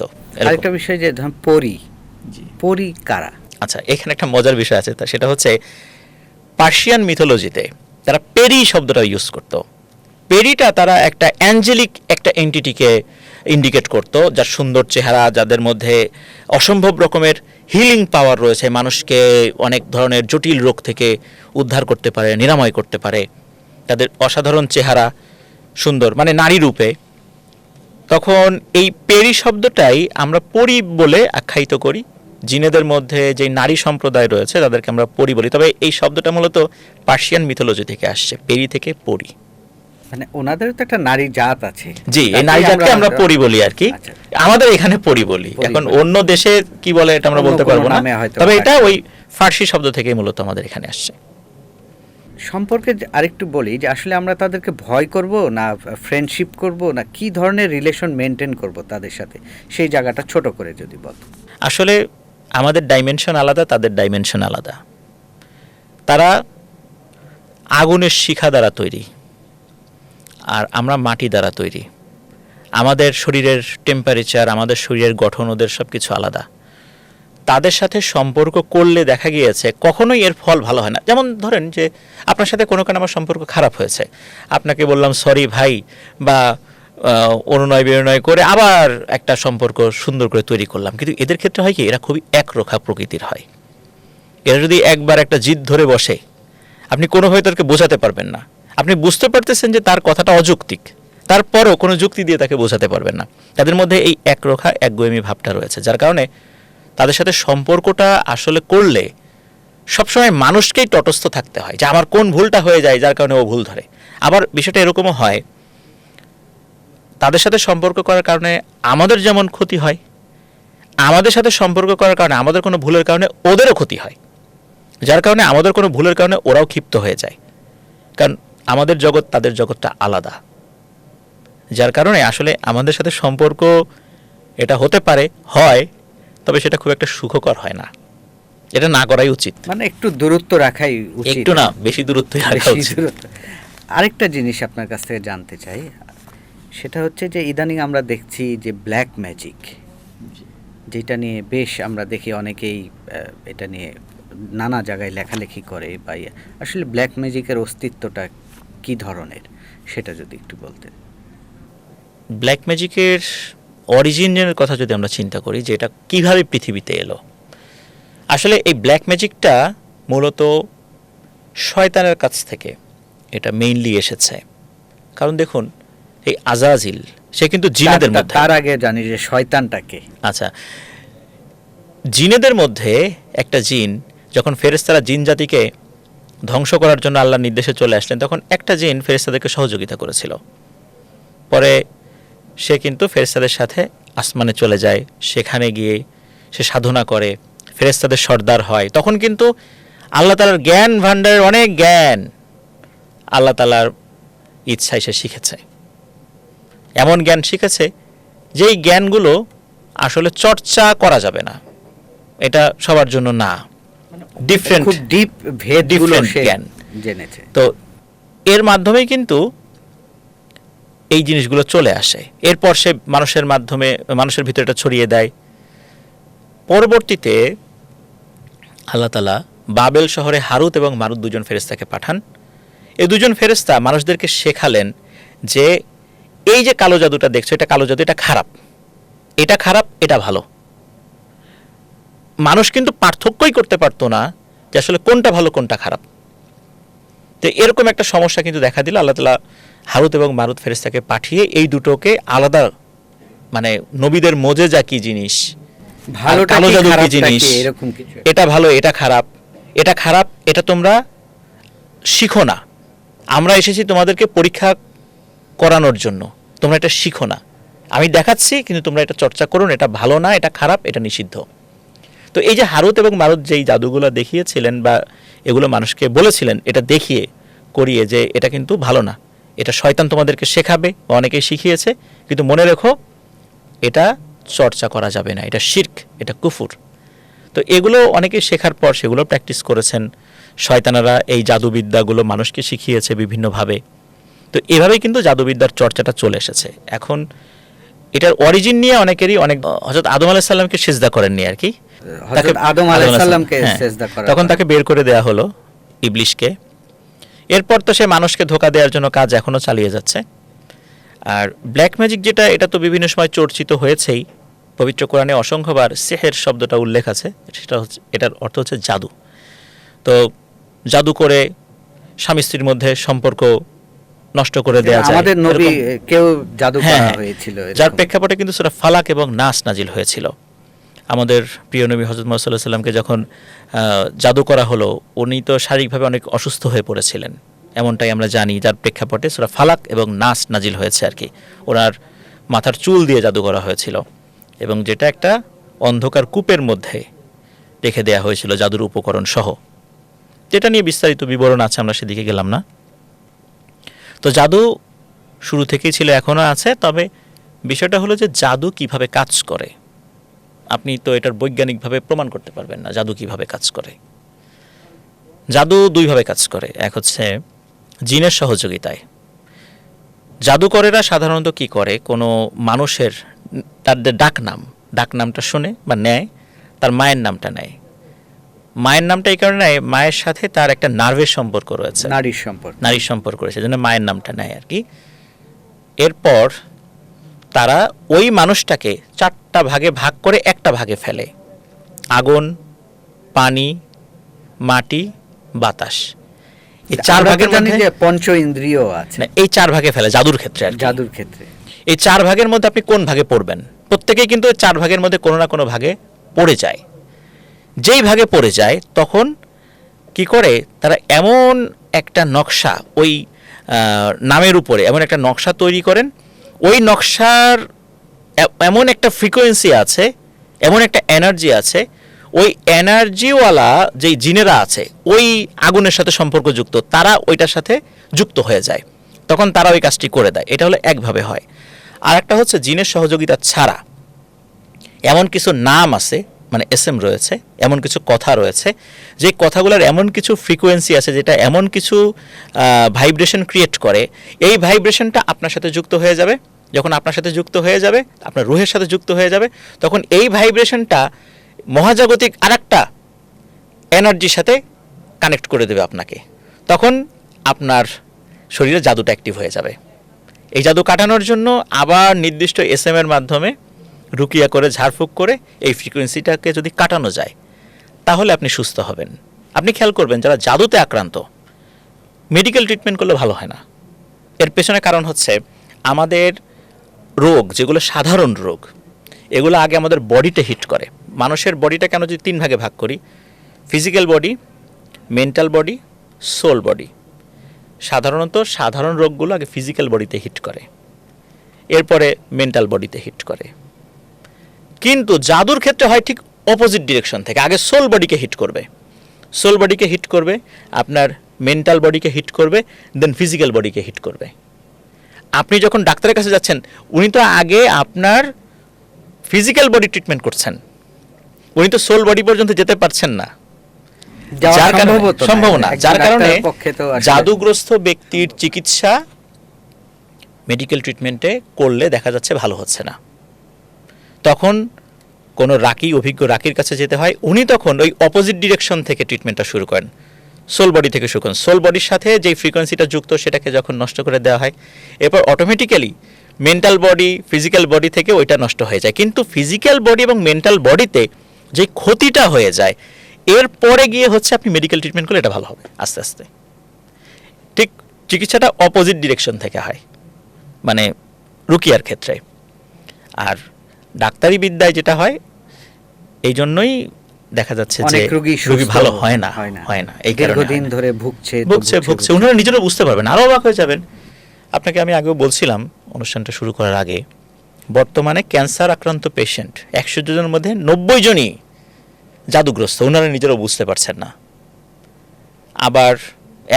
S2: আরেকটা বিষয় যে ধরুন পরি কারা? আচ্ছা,
S1: এখানে একটা মজার বিষয় আছে, সেটা হচ্ছে পার্সিয়ান মিথোলজিতে তারা পেরি শব্দটা ইউজ করত। পেরিটা তারা একটা অ্যাঞ্জেলিক একটা এন্টিটিকে ইন্ডিকেট করত, যার সুন্দর চেহারা, যাদের মধ্যে অসম্ভব রকমের হিলিং পাওয়ার রয়েছে, মানুষকে অনেক ধরনের জটিল রোগ থেকে উদ্ধার করতে পারে, নিরাময় করতে পারে, তাদের অসাধারণ চেহারা, সুন্দর, মানে নারী রূপে। তখন এই পেরি শব্দটাই আমরা পরি বলে আখ্যায়িত করি। জিনেদের মধ্যে যে নারী সম্প্রদায় রয়েছে তাদেরকে আমরা পরি বলি, তবে এই শব্দটা মূলত পার্সিয়ান মিথোলজি থেকে আসছে, পেরি থেকে পরি।
S2: মানে ওনাদের তো একটা নারী জাত আছে।
S1: জি, এই নারী জাতকে আমরা পরি বলি আর কি। আমাদের এখানে পরি বলি, এখন অন্য দেশে কি বলে এটা আমরা বলতে পারবো না, তবে এটা ওই ফার্সি শব্দ থেকে মূলত আমাদের এখানে আসছে।
S2: সম্পর্কে আরেকটু বলি যে আসলে আমরা তাদেরকে ভয় করব না ফ্রেন্ডশিপ করব না কি ধরনের রিলেশন মেনটেন করব তাদের সাথে, সেই জায়গাটা ছোট করে যদি বল।
S1: আসলে আমাদের ডাইমেনশন আলাদা, তাদের ডাইমেনশন আলাদা। তারা আগুনের শিখা দ্বারা তৈরি আর আমরা মাটি দ্বারা তৈরি। আমাদের শরীরের টেম্পারেচার, আমাদের শরীরের গঠন, ওদের সব কিছু আলাদা। তাদের সাথে সম্পর্ক করলে দেখা গিয়েছে কখনোই এর ফল ভালো হয় না। যেমন ধরেন যে আপনার সাথে কোনো কারণে আমার সম্পর্ক খারাপ হয়েছে, আপনাকে বললাম সরি ভাই, বা অনুনয় বিনয় করে আবার একটা সম্পর্ক সুন্দর করে তৈরি করলাম। কিন্তু এদের ক্ষেত্রে হয় কি, এরা খুবই একরোখা প্রকৃতির হয়। এরা যদি একবার একটা জিদ ধরে বসে, আপনি কোনোভাবে তাকে বোঝাতে পারবেন না। আপনি বুঝতে পারতেছেন যে তার কথাটা অযৌক্তিক, তারপরও কোনো যুক্তি দিয়ে তাকে বোঝাতে পারবেন না। তাদের মধ্যে এই একরোখা একগুয়েমি ভাবটা রয়েছে, যার কারণে তাদের সাথে সম্পর্কটা আসলে করলে সবসময় মানুষকেই তটস্থ থাকতে হয় যে আমার কোন ভুলটা হয়ে যায় যার কারণে ও ভুল ধরে। আবার বিষয়টা এরকমও হয়, তাদের সাথে সম্পর্ক করার কারণে আমাদের যেমন ক্ষতি হয়, আমাদের সাথে সম্পর্ক করার কারণে আমাদের কোনো ভুলের কারণে ওদেরও ক্ষতি হয়, যার কারণে আমাদের কোনো ভুলের কারণে ওরাও ক্ষিপ্ত হয়ে যায়। কারণ আমাদের জগৎ তাদের জগৎটা আলাদা, যার কারণে আসলে আমাদের সাথে সম্পর্ক এটা হতে পারে, হয়, তবে সেটা খুব একটা সুখকর হয় না। এটা না করাই উচিত।
S2: মানে একটু দূরত্ব রাখাই উচিত,
S1: একটু না বেশি দূরত্বই রাখা উচিত।
S2: আরেকটা জিনিস আপনার কাছ থেকে জানতে চাই, সেটা হচ্ছে যে ইদানিং আমরা দেখছি যে ব্ল্যাক ম্যাজিক, যেটা নিয়ে বেশ আমরা দেখি অনেকেই এটা নিয়ে নানা জায়গায় লেখালেখি করে, বা আসলে ব্ল্যাক ম্যাজিকের অস্তিত্বটা কি ধরনের, সেটা যদি একটু বলতেন।
S1: ব্ল্যাক ম্যাজিকের অরিজিনের কথা যদি আমরা চিন্তা করি যে এটা কীভাবে পৃথিবীতে এলো, আসলে এই ব্ল্যাক ম্যাজিকটা মূলত শয়তানের কাছ থেকে এটা মেইনলি এসেছে। কারণ দেখুন, এই আজাজিল সে কিন্তু জিনেদের মধ্যে,
S2: তার আগে জানি যে শয়তানটাকে,
S1: আচ্ছা, জিনেদের মধ্যে একটা জিন যখন ফেরেশতারা জিন জাতিকে ধ্বংস করার জন্য আল্লাহর নির্দেশে চলে আসলেন, তখন একটা জিন ফেরেশতাদেরকে সহযোগিতা করেছিল। পরে সে কিন্তু ফেরেশতাদের সাথে আসমানে চলে যায়, সেখানে গিয়ে সে সাধনা করে, ফেরেশতাদের সর্দার হয়। তখন কিন্তু আল্লাহ তাআলার জ্ঞান ভাণ্ডারের অনেক জ্ঞান আল্লাহ তাআলার ইচ্ছায় সে শিখেছে। এমন জ্ঞান শিখেছে যেই জ্ঞানগুলো আসলে চর্চা করা যাবে না, এটা সবার জন্য না, ডিফারেন্ট,
S2: খুব ডিপ ভেদগুলো সে
S1: জ্ঞান
S2: জেনেছে।
S1: তো এর মাধ্যমেই কিন্তু এই জিনিসগুলো চলে আসে। এরপর সে মানুষের মাধ্যমে মানুষের ভিতরে এটা ছড়িয়ে দেয়। পরবর্তীতে আল্লাহ তাআলা বাবেল শহরে হারুত এবং মারুত দুজন ফেরেশতাকে পাঠান। এই দুজন ফেরেশতা মানুষদেরকে শেখালেন যে এই যে কালো জাদুটা দেখছো, এটা কালো জাদু, এটা খারাপ, এটা খারাপ, এটা ভালো। মানুষ কিন্তু পার্থক্যই করতে পারতো না যে আসলে কোনটা ভালো কোনটা খারাপ। তো এরকম একটা সমস্যা কিন্তু দেখা দিল। আল্লাহ তাআলা হারুত এবং মারুত ফেরেশতাকে পাঠিয়ে এই দুটোকে আলাদা, মানে নবীদের মোজেজা কি জিনিস,
S2: ভালোটা
S1: কালো
S2: কি
S1: জাদু কি
S2: খারাপটা
S1: জিনিস,
S2: কি, এরকম কিছু।
S1: এটা ভালো, এটা খারাপ, এটা খারাপ, এটা তোমরা শিখো না, আমরা এসেছি তোমাদেরকে পরীক্ষা করানোর জন্য, তোমরা এটা শিখো না, আমি দেখাচ্ছি কিন্তু তোমরা এটা চর্চা করো না, এটা ভালো না, এটা খারাপ, এটা নিষিদ্ধ। তো এই যে হারুত এবং মারুত যেই জাদুগুলো দেখিয়েছিলেন বা এগুলো মানুষকে বলেছিলেন, এটা দেখিয়ে করিয়ে যে এটা কিন্তু ভালো না, এটা শয়তান তোমাদেরকে শেখাবে, অনেকেই শিখিয়েছে, কিন্তু মনে রেখো এটা চর্চা করা যাবে না, এটা শিরক, এটা কুফুর। তো এগুলো অনেকেই শেখার পর সেগুলো প্র্যাকটিস করেছেন। শয়তানেরা এই জাদুবিদ্যাগুলো মানুষকে শিখিয়েছে বিভিন্নভাবে। তো এভাবেই কিন্তু জাদুবিদ্যার চর্চাটা চলে এসেছে। এখন এটার অরিজিন নিয়ে অনেকেরই অনেক, হযরত আদম আলাইহিস সালামকে সিজদা করেননি আর কি,
S2: হযরত আদম আলাইহিস সালামকে
S1: হ্যাঁ,
S2: সিজদা করা,
S1: তখন তাকে বের করে দেয়া হলো, ইবলিশকে। এরপর তো সে মানুষকে ধোঁকা দেওয়ার জন্য কাজ এখনো চালিয়ে যাচ্ছে। আর ব্ল্যাক ম্যাজিক যেটা, এটা তো বিভিন্ন সময় চর্চিত হয়েছেই। পবিত্র কোরআনে অসংখ্যবার সেহের শব্দটা উল্লেখ আছে, সেটা হচ্ছে, এটার অর্থ হচ্ছে জাদু। তো জাদু করে স্বামী স্ত্রীর মধ্যে সম্পর্ক নষ্ট করে দেয়া যায়।
S2: আমাদের নবী কেউ জাদু
S1: হ্যাঁ,
S2: করা হয়েছিল,
S1: যার প্রেক্ষাপটে কিন্তু সূরা ফালাক এবং নাস নাজিল হয়েছিল। আমাদের প্রিয় নবী হযরত মুহাম্মদ সাল্লাল্লাহু আলাইহি সাল্লামকে যখন জাদু করা হলো, উনি তো শারীরিকভাবে অনেক অসুস্থ হয়ে পড়েছিলেন, এমনটাই আমরা জানি, যার প্রেক্ষাপটে সূরা ফালাক এবং নাস নাজিল হয়েছে আর কি। ওনার মাথার চুল দিয়ে জাদু করা হয়েছিল এবং যেটা একটা অন্ধকার কূপের মধ্যে রেখে দেয়া হয়েছিল জাদুর উপকরণ সহ। যেটা নিয়ে বিস্তারিত বিবরণ আছে, আমরা সেদিকে গেলাম না। তো জাদু শুরু থেকেই ছিল, এখনও আছে। তবে বিষয়টা হলো যে জাদু কিভাবে কাজ করে, আপনি তো এটার বৈজ্ঞানিকভাবে প্রমাণ করতে পারবেন না জাদু কিভাবে কাজ করে। জাদু দুইভাবে কাজ করে, এক হচ্ছে জিনের সহযোগিতায়। জাদুকরেরা সাধারণত কি করে, কোনো মানুষের তাদের ডাকনামটা শোনে বা নেয়, তার মায়ের নামটা নেয়। মায়ের নামটা এই কারণে নেয়, মায়ের সাথে তার একটা নার্ভের সম্পর্ক রয়েছে, নারীর সম্পর্ক রয়েছে, সেজন্য মায়ের নামটা নেয় আর কি। এরপর তারা ওই মানুষটাকে 4টা ভাগে ভাগ করে একটা ভাগে ফেলে, আগুন, পানি, মাটি, বাতাস। এই 4 ভাগের মধ্যে
S2: পঞ্চ ইন্দ্রিয় আছে,
S1: এই 4 ভাগে ফেলে জাদুর ক্ষেত্রে আর কি।
S2: জাদুর ক্ষেত্রে
S1: এই 4 ভাগের মধ্যে আপনি কোন ভাগে পড়বেন, প্রত্যেকেই কিন্তু 4 ভাগের মধ্যে কোনো না কোনো ভাগে পড়ে যায়। যেই ভাগে পড়ে যায় তখন কি করে, তারা এমন একটা নকশা, ওই নামের উপরে এমন একটা নকশা তৈরি করেন, ওই নকশার এমন একটা ফ্রিকোয়েন্সি আছে, এমন একটা এনার্জি আছে, ওই এনার্জিওয়ালা যেই জিনেরা আছে ওই আগুনের সাথে সম্পর্কযুক্ত, তারা ওইটার সাথে যুক্ত হয়ে যায়, তখন তারা ওই কাজটি করে দেয়। এটা হলো একভাবে হয়। আর একটা হচ্ছে জিনের সহযোগিতা ছাড়া এমন কিছু নাম আছে, মানে এসএম রয়েছে, এমন কিছু কথা রয়েছে, যে কথাগুলোর এমন কিছু ফ্রিকোয়েন্সি আছে, যেটা এমন কিছু ভাইব্রেশন ক্রিয়েট করে, এই ভাইব্রেশনটা আপনার সাথে যুক্ত হয়ে যাবে। যখন আপনার সাথে যুক্ত হয়ে যাবে, আপনার রুহের সাথে যুক্ত হয়ে যাবে, তখন এই ভাইব্রেশনটা মহাজাগতিক আরেকটা এনার্জির সাথে কানেক্ট করে দেবে আপনাকে। তখন আপনার শরীরে জাদুটা অ্যাক্টিভ হয়ে যাবে। এই জাদু কাটানোর জন্য আবার নির্দিষ্ট এসএম এর মাধ্যমে রুকিয়া করে ঝাড়ফুঁক করে এই ফ্রিকোয়েন্সিটাকে যদি কাটানো যায় তাহলে আপনি সুস্থ হবেন। আপনি খেয়াল করবেন যারা জাদুতে আক্রান্ত মেডিকেল ট্রিটমেন্ট করলে ভালো হয় না। এর পেছনে কারণ হচ্ছে আমাদের রোগ যেগুলো সাধারণ রোগ এগুলো আগে আমাদের বডিতে হিট করে। মানুষের বডিটা কেন যদি 3 ভাগে ভাগ করি, physical body, mental body, soul body. সাধারণত সাধারণ রোগগুলো আগে ফিজিক্যাল বডিতে হিট করে, এরপরে মেন্টাল বডিতে হিট করে। কিন্তু জাদুর ক্ষেত্রে হয় ঠিক অপোজিট ডিরেকশন থেকে, আগে সোল বডিকে হিট করবে, সোল বডিকে হিট করবে, আপনার মেন্টাল বডিকে হিট করবে, দেন ফিজিক্যাল বডিকে হিট করবে। আপনি যখন ডাক্তারের কাছে যাচ্ছেন উনি তো আগে আপনার ফিজিক্যাল বডি ট্রিটমেন্ট করছেন, উনি তো সোল বডি পর্যন্ত যেতে পারছেন না, যার কারণে সম্ভব না, যার কারণে জাদুগ্রস্ত ব্যক্তির চিকিৎসা মেডিকেল ট্রিটমেন্টে করলে দেখা যাচ্ছে ভালো হচ্ছে না। তখন কোনো অভিজ্ঞ রাকির কাছে যেতে হয়, উনি তখন ওই অপোজিট ডিরেকশন থেকে ট্রিটমেন্টটা শুরু করেন, সোল বডি থেকে শুরু করেন। সোল বডির সাথে যেই ফ্রিকোয়েন্সিটা যুক্ত সেটাকে যখন নষ্ট করে দেওয়া হয় এরপর automatically mental body physical body থেকে ওইটা নষ্ট হয়ে যায়। কিন্তু ফিজিক্যাল বডি এবং মেন্টাল বডিতে যে ক্ষতিটা হয়ে যায় এরপরে গিয়ে হচ্ছে আপনি মেডিকেল ট্রিটমেন্ট করলে এটা ভালো হবে আস্তে আস্তে। ঠিক চিকিৎসাটা অপোজিট ডিরেকশন থেকে হয়, মানে রুকিয়ার ক্ষেত্রে। আর ডাক্তারি বিদ্যায় যেটা হয় এই জন্যই দেখা যাচ্ছে যে রোগী ভালো হয় না। এই কারণে
S2: দীর্ঘদিন ধরে ভুগছে।
S1: ওনারা নিজেরা বুঝতে পারবেন, আরও অবাক হয়ে যাবেন। আপনাকে আমি আগেও বলছিলাম অনুষ্ঠানটা শুরু করার আগে, বর্তমানে ক্যান্সার আক্রান্ত পেশেন্ট 100 জনের মধ্যে 90 জনই জাদুগ্রস্ত, ওনারা নিজেরাও বুঝতে পারছেন না। আবার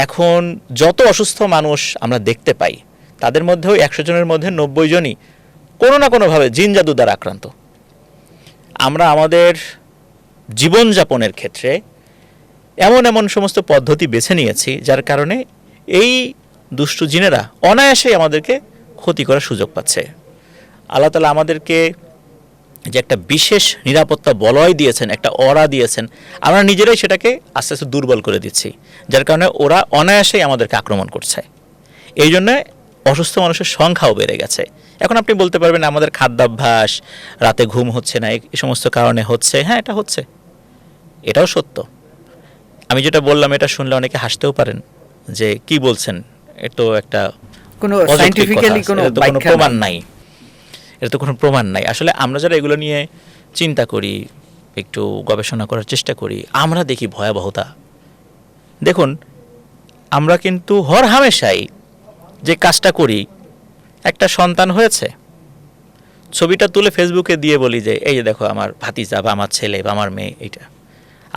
S1: এখন যত অসুস্থ মানুষ আমরা দেখতে পাই তাদের মধ্যেও 100 জনের মধ্যে 90 জনই কোনো না কোনোভাবে জিন জাদু দ্বারা আক্রান্ত। আমরা আমাদের জীবনযাপনের ক্ষেত্রে এমন এমন সমস্ত পদ্ধতি বেছে নিয়েছি যার কারণে এই দুষ্টু জিনেরা অনায়াসেই আমাদেরকে ক্ষতি করার সুযোগ পাচ্ছে। আল্লাহ তাআলা আমাদেরকে যে একটা বিশেষ নিরাপত্তা বলয় দিয়েছেন, একটা অরা দিয়েছেন, আমরা নিজেরাই সেটাকে আস্তে আস্তে দুর্বল করে দিচ্ছি, যার কারণে ওরা অনায়াসেই আমাদেরকে আক্রমণ করছে। এই জন্য অসুস্থ মানুষের সংখ্যাও বেড়ে গেছে। এখন আপনি বলতে পারবেন আমাদের খাদ্যাভ্যাস, রাতে ঘুম হচ্ছে না, এই সমস্ত কারণে হচ্ছে। হ্যাঁ, এটা হচ্ছে, এটাও সত্য। আমি যেটা বললাম এটা শুনলে অনেকে হাসতেও পারেন যে কি বলছেন, এর তো একটা
S2: কোনো সায়েন্টিফিক্যালি কোনো
S1: প্রমাণ নাই, এর তো কোনো প্রমাণ নাই। আসলে আমরা যারা এগুলো নিয়ে চিন্তা করি, একটু গবেষণা করার চেষ্টা করি, আমরা দেখি ভয়াবহতা। দেখুন, আমরা কিন্তু হরহামেশাই যে কাজটা করি, একটা সন্তান হয়েছে, ছবিটা তুলে ফেসবুকে দিয়ে বলি যে এই যে দেখো আমার ভাতিজা বা আমার ছেলে বা আমার মেয়ে। এইটা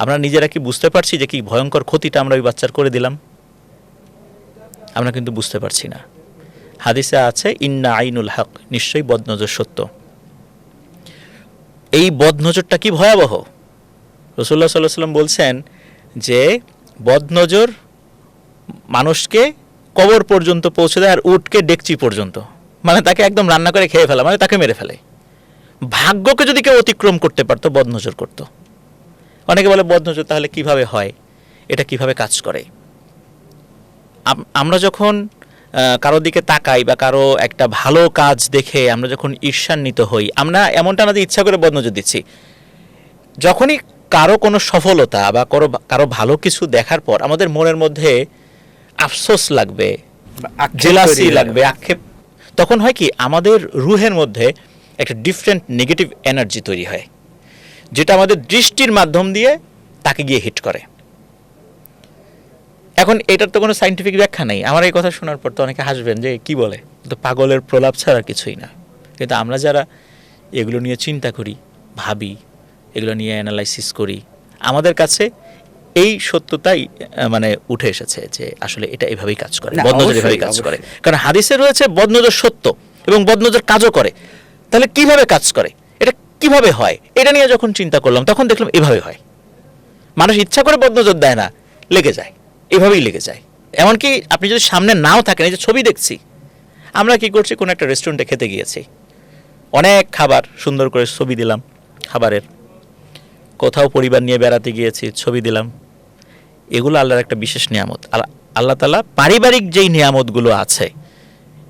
S1: আমরা নিজেরা কি বুঝতে পারছি যে কি ভয়ঙ্কর ক্ষতিটা আমরা ওই বাচ্চার করে দিলাম? আমরা কিন্তু বুঝতে পারছি না। হাদিসে আছে ইন্না আইনুল হক, নিশ্চয়ই বদনজর সত্য। এই বদনজরটা কি ভয়াবহ! রাসূলুল্লাহ সাল্লাল্লাহু আলাইহি ওয়াসাল্লাম বলছেন যে বদনজর মানুষকে কবর পর্যন্ত পৌঁছে দেয় আর উটকে ডেকচি পর্যন্ত, মানে তাকে একদম রান্না করে খেয়ে ফেলা, মানে তাকে মেরে ফেলে। ভাগ্যকে যদি কেউ অতিক্রম করতে পারতো বদনজর করত। অনেকে বলে বদনজর তাহলে কিভাবে হয়, এটা কিভাবে কাজ করে? আমরা যখন কারো দিকে তাকাই বা কারো একটা ভালো কাজ দেখে আমরা যখন ঈর্ষান্বিত হই, আমরা এমনটা না যে ইচ্ছা করে বদনজর দিচ্ছি। যখনই কারো কোনো সফলতা বা কারো ভালো কিছু দেখার পর আমাদের মনের মধ্যে আফসোস লাগবে, জেলাসি লাগবে, আক্ষেপ, তখন হয় কি আমাদের রুহের মধ্যে একটা ডিফারেন্ট নেগেটিভ এনার্জি তৈরি হয়, যেটা আমাদের দৃষ্টির মাধ্যম দিয়ে তাকে গিয়ে হিট করে। এখন এটার তো কোনো সায়েন্টিফিক ব্যাখ্যা নেই। আমার এই কথা শোনার পর তো অনেকে হাসবেন যে কি বলে, তো পাগলের প্রলাপ ছাড়া কিছুই না। কিন্তু আমরা যারা এগুলো নিয়ে চিন্তা করি, ভাবি, এগুলো নিয়ে অ্যানালাইসিস করি, আমাদের কাছে এই সত্যতাই মানে উঠে এসেছে যে আসলে এটা এভাবেই কাজ করে, বদনজর এভাবেই কাজ করে। কারণ হাদিসে রয়েছে বদনজর সত্য এবং বদনজর কাজও করে। তাহলে কিভাবে কাজ করে, এটা কিভাবে হয়, এটা নিয়ে যখন চিন্তা করলাম তখন দেখলাম এভাবে হয়। মানুষ ইচ্ছা করে বদনজর দেয় না, লেগে যায়, এভাবেই লেগে যায়। এমনকি আপনি যদি সামনে নাও থাকেন, এই যে ছবি দেখছি, আমরা কি করছি, কোনো একটা রেস্টুরেন্টে খেতে গিয়েছি, অনেক খাবার, সুন্দর করে ছবি দিলাম খাবারের, কোথাও পরিবার নিয়ে বেড়াতে গিয়েছি, ছবি দিলাম। এগুলো আল্লাহর একটা বিশেষ নিয়ামত। আল্লাহ তাআলা পারিবারিক যেই নিয়ামতগুলো আছে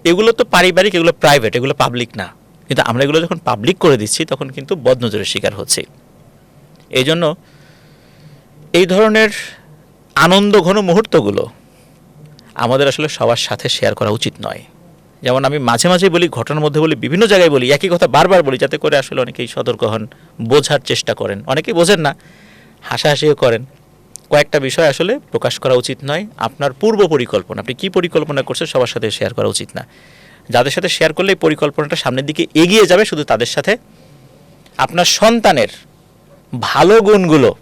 S1: এগুলো তো পারিবারিক, এগুলো প্রাইভেট, এগুলো পাবলিক না। কিন্তু আমরা এগুলো যখন পাবলিক করে দিচ্ছি তখন কিন্তু বদনজরের শিকার হচ্ছি। এই জন্য এই ধরনের আনন্দঘন মুহূর্তগুলো আমাদের আসলে সবার সাথে শেয়ার করা উচিত নয়। যেমন আমি মাঝে মাঝে বলি, ঘটনার মধ্যে বলি, বিভিন্ন জায়গায় বলি, একই কথা বারবার বলি, যাতে করে আসলে অনেকেই সতর্ক হন, বোঝার চেষ্টা করেন। অনেকেই বোঝেন না, হাসাহাসিও করেন। কয়েকটা বিষয় আসলে প্রকাশ করা উচিত নয়। আপনার পূর্ব পরিকল্পনা, আপনি কী পরিকল্পনা করছেন সবার সাথে শেয়ার করা উচিত না। যাদের সাথে শেয়ার করলে এই পরিকল্পনাটা সামনের দিকে এগিয়ে যাবে শুধু তাদের সাথে। আপনার সন্তানের ভালো গুণগুলো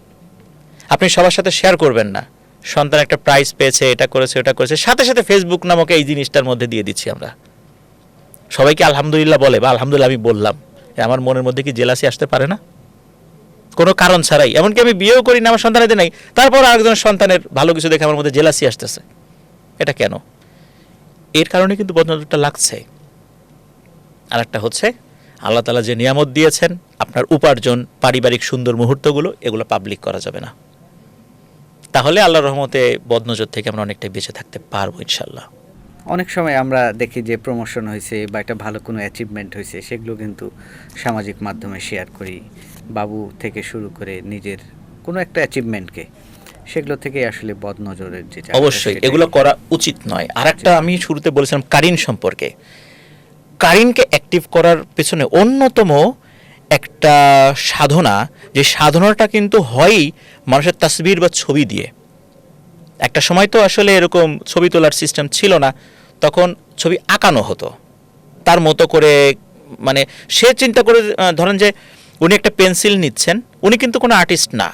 S1: আপনি সবার সাথে শেয়ার করবেন না। সন্তান একটা প্রাইজ পেয়েছে, এটা করেছে, ওটা করেছে, সাথে সাথে ফেসবুক নামক এই জিনিসটার মধ্যে দিয়ে দিচ্ছি আমরা। সবাইকে আলহামদুলিল্লাহ বলে বা আলহামদুলিল্লাহ আমি বললাম, আমার মনের মধ্যে কি জেলাসি আসতে পারে না? কোনো কারণ ছাড়াই। এমনকি আমি বিয়েও করি না, আমার সন্তানেদের নাই, তারপর আরেকজন সন্তানের ভালো কিছু দেখে আমার মধ্যে জেলাসি আসতেছে। এটা কেন? এর কারণে কিন্তু বদনজরটা লাগছে। আর একটা হচ্ছে আল্লাহ তাআলা যে নিয়ামত দিয়েছেন, আপনার উপার্জন, পারিবারিক সুন্দর মুহূর্তগুলো, এগুলো পাবলিক করা যাবে না। তাহলে আল্লাহর রহমতে বদনজর থেকে আমরা অনেকটাই বেঁচে থাকতে পারবো ইনশাল্লাহ।
S2: অনেক সময় আমরা দেখি যে প্রমোশন হয়েছে বা একটা ভালো কোনো অ্যাচিভমেন্ট হয়েছে, সেগুলো কিন্তু সামাজিক মাধ্যমে শেয়ার করি। বাবু থেকে শুরু করে নিজের কোনো একটা অ্যাচিভমেন্টকে, সেগুলো থেকে আসলে বদনজরের যে জায়গাটা,
S1: অবশ্যই
S2: সেটাই-
S1: এগুলো করা উচিত নয়। আর একটা আমি শুরুতে বলেছিলাম কারিন সম্পর্কে। কারিনকে অ্যাক্টিভ করার পেছনে অন্যতম একটা সাধনা, যে সাধনাটা কিন্তু হয়ই মানুষের তাসবির বা ছবি দিয়ে। একটা সময় তো আসলে এরকম ছবি তোলার সিস্টেম ছিল না, তখন ছবি আঁকানো হতো তার মতো করে। মানে সে চিন্তা করে, ধরেন যে উনি একটা পেন্সিল নিচ্ছেন, উনি কিন্তু কোনো আর্টিস্ট না,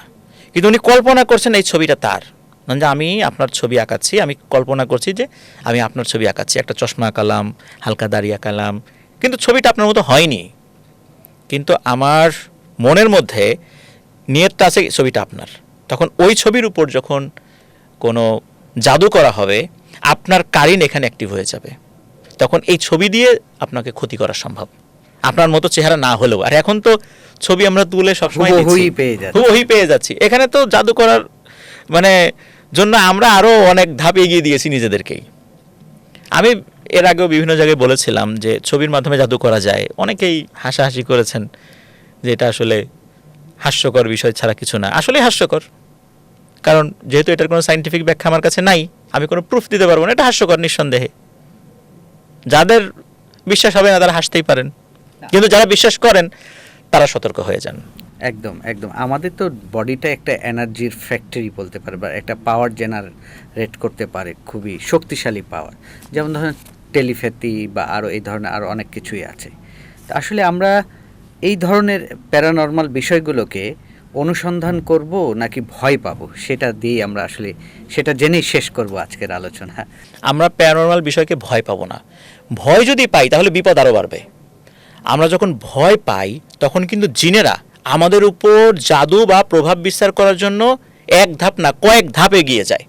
S1: কিন্তু উনি কল্পনা করছেন এই ছবিটা তার। যে আমি আপনার ছবি আঁকাচ্ছি, আমি কল্পনা করছি যে আমি আপনার ছবি আঁকাচ্ছি, একটা চশমা আঁকালাম, হালকা দাড়ি আঁকালাম, কিন্তু ছবিটা আপনার মতো হয়নি। কিন্তু আমার মনের মধ্যে নিয়তটা আছে ছবিটা আপনার। তখন ওই ছবির উপর যখন কোনো জাদু করা হবে, আপনার কারিন এখানে অ্যাক্টিভ হয়ে যাবে। তখন এই ছবি দিয়ে আপনাকে ক্ষতি করা সম্ভব, আপনার মতো চেহারা না হলেও। আর এখন তো ছবি আমরা তুলে সবসময়
S2: হুবহুই পেয়ে যাচ্ছি।
S1: হুবহুই পেয়ে যাচ্ছি। এখানে তো জাদু করার মানে জন্য আমরা আরও অনেক ধাপ এগিয়ে দিয়েছি নিজেদেরকেই। আমি এর আগেও বিভিন্ন জায়গায় বলেছিলাম যে ছবির মাধ্যমে জাদু করা যায়। অনেকেই হাসাহাসি করেছেন যে এটা আসলে হাস্যকর বিষয় ছাড়া কিছু না। আসলেই হাস্যকর, কারণ যেহেতু এটার কোনো সায়েন্টিফিক ব্যাখ্যা আমার কাছে নাই, আমি কোনো প্রুফ দিতে পারবো না। এটা হাস্যকর নিঃসন্দেহে। যাদের বিশ্বাস হবে না তারা হাসতেই পারেন, কিন্তু যারা বিশ্বাস করেন তারা সতর্ক হয়ে যান।
S2: একদম একদম। আমাদের তো বডিটা একটা এনার্জির ফ্যাক্টরি বলতে পারে, বা একটা পাওয়ার জেনারেট করতে পারে, খুবই শক্তিশালী পাওয়ার। যেমন ধরেন টেলিপ্যাথি বা আরও এই ধরনের আরও অনেক কিছুই আছে। তা আসলে আমরা এই ধরনের প্যারানর্মাল বিষয়গুলোকে অনুসন্ধান করব নাকি ভয় পাবো, সেটা দিয়ে আমরা আসলে সেটা জেনেই শেষ করব আজকের আলোচনা।
S1: আমরা প্যারানর্মাল বিষয়কে ভয় পাবো না। ভয় যদি পাই তাহলে বিপদ আরও বাড়বে। আমরা যখন ভয় পাই তখন কিন্তু জিনেরা আমাদের উপর জাদু বা প্রভাব বিস্তার করার জন্য এক ধাপ না কয়েক ধাপ এগিয়ে যায়।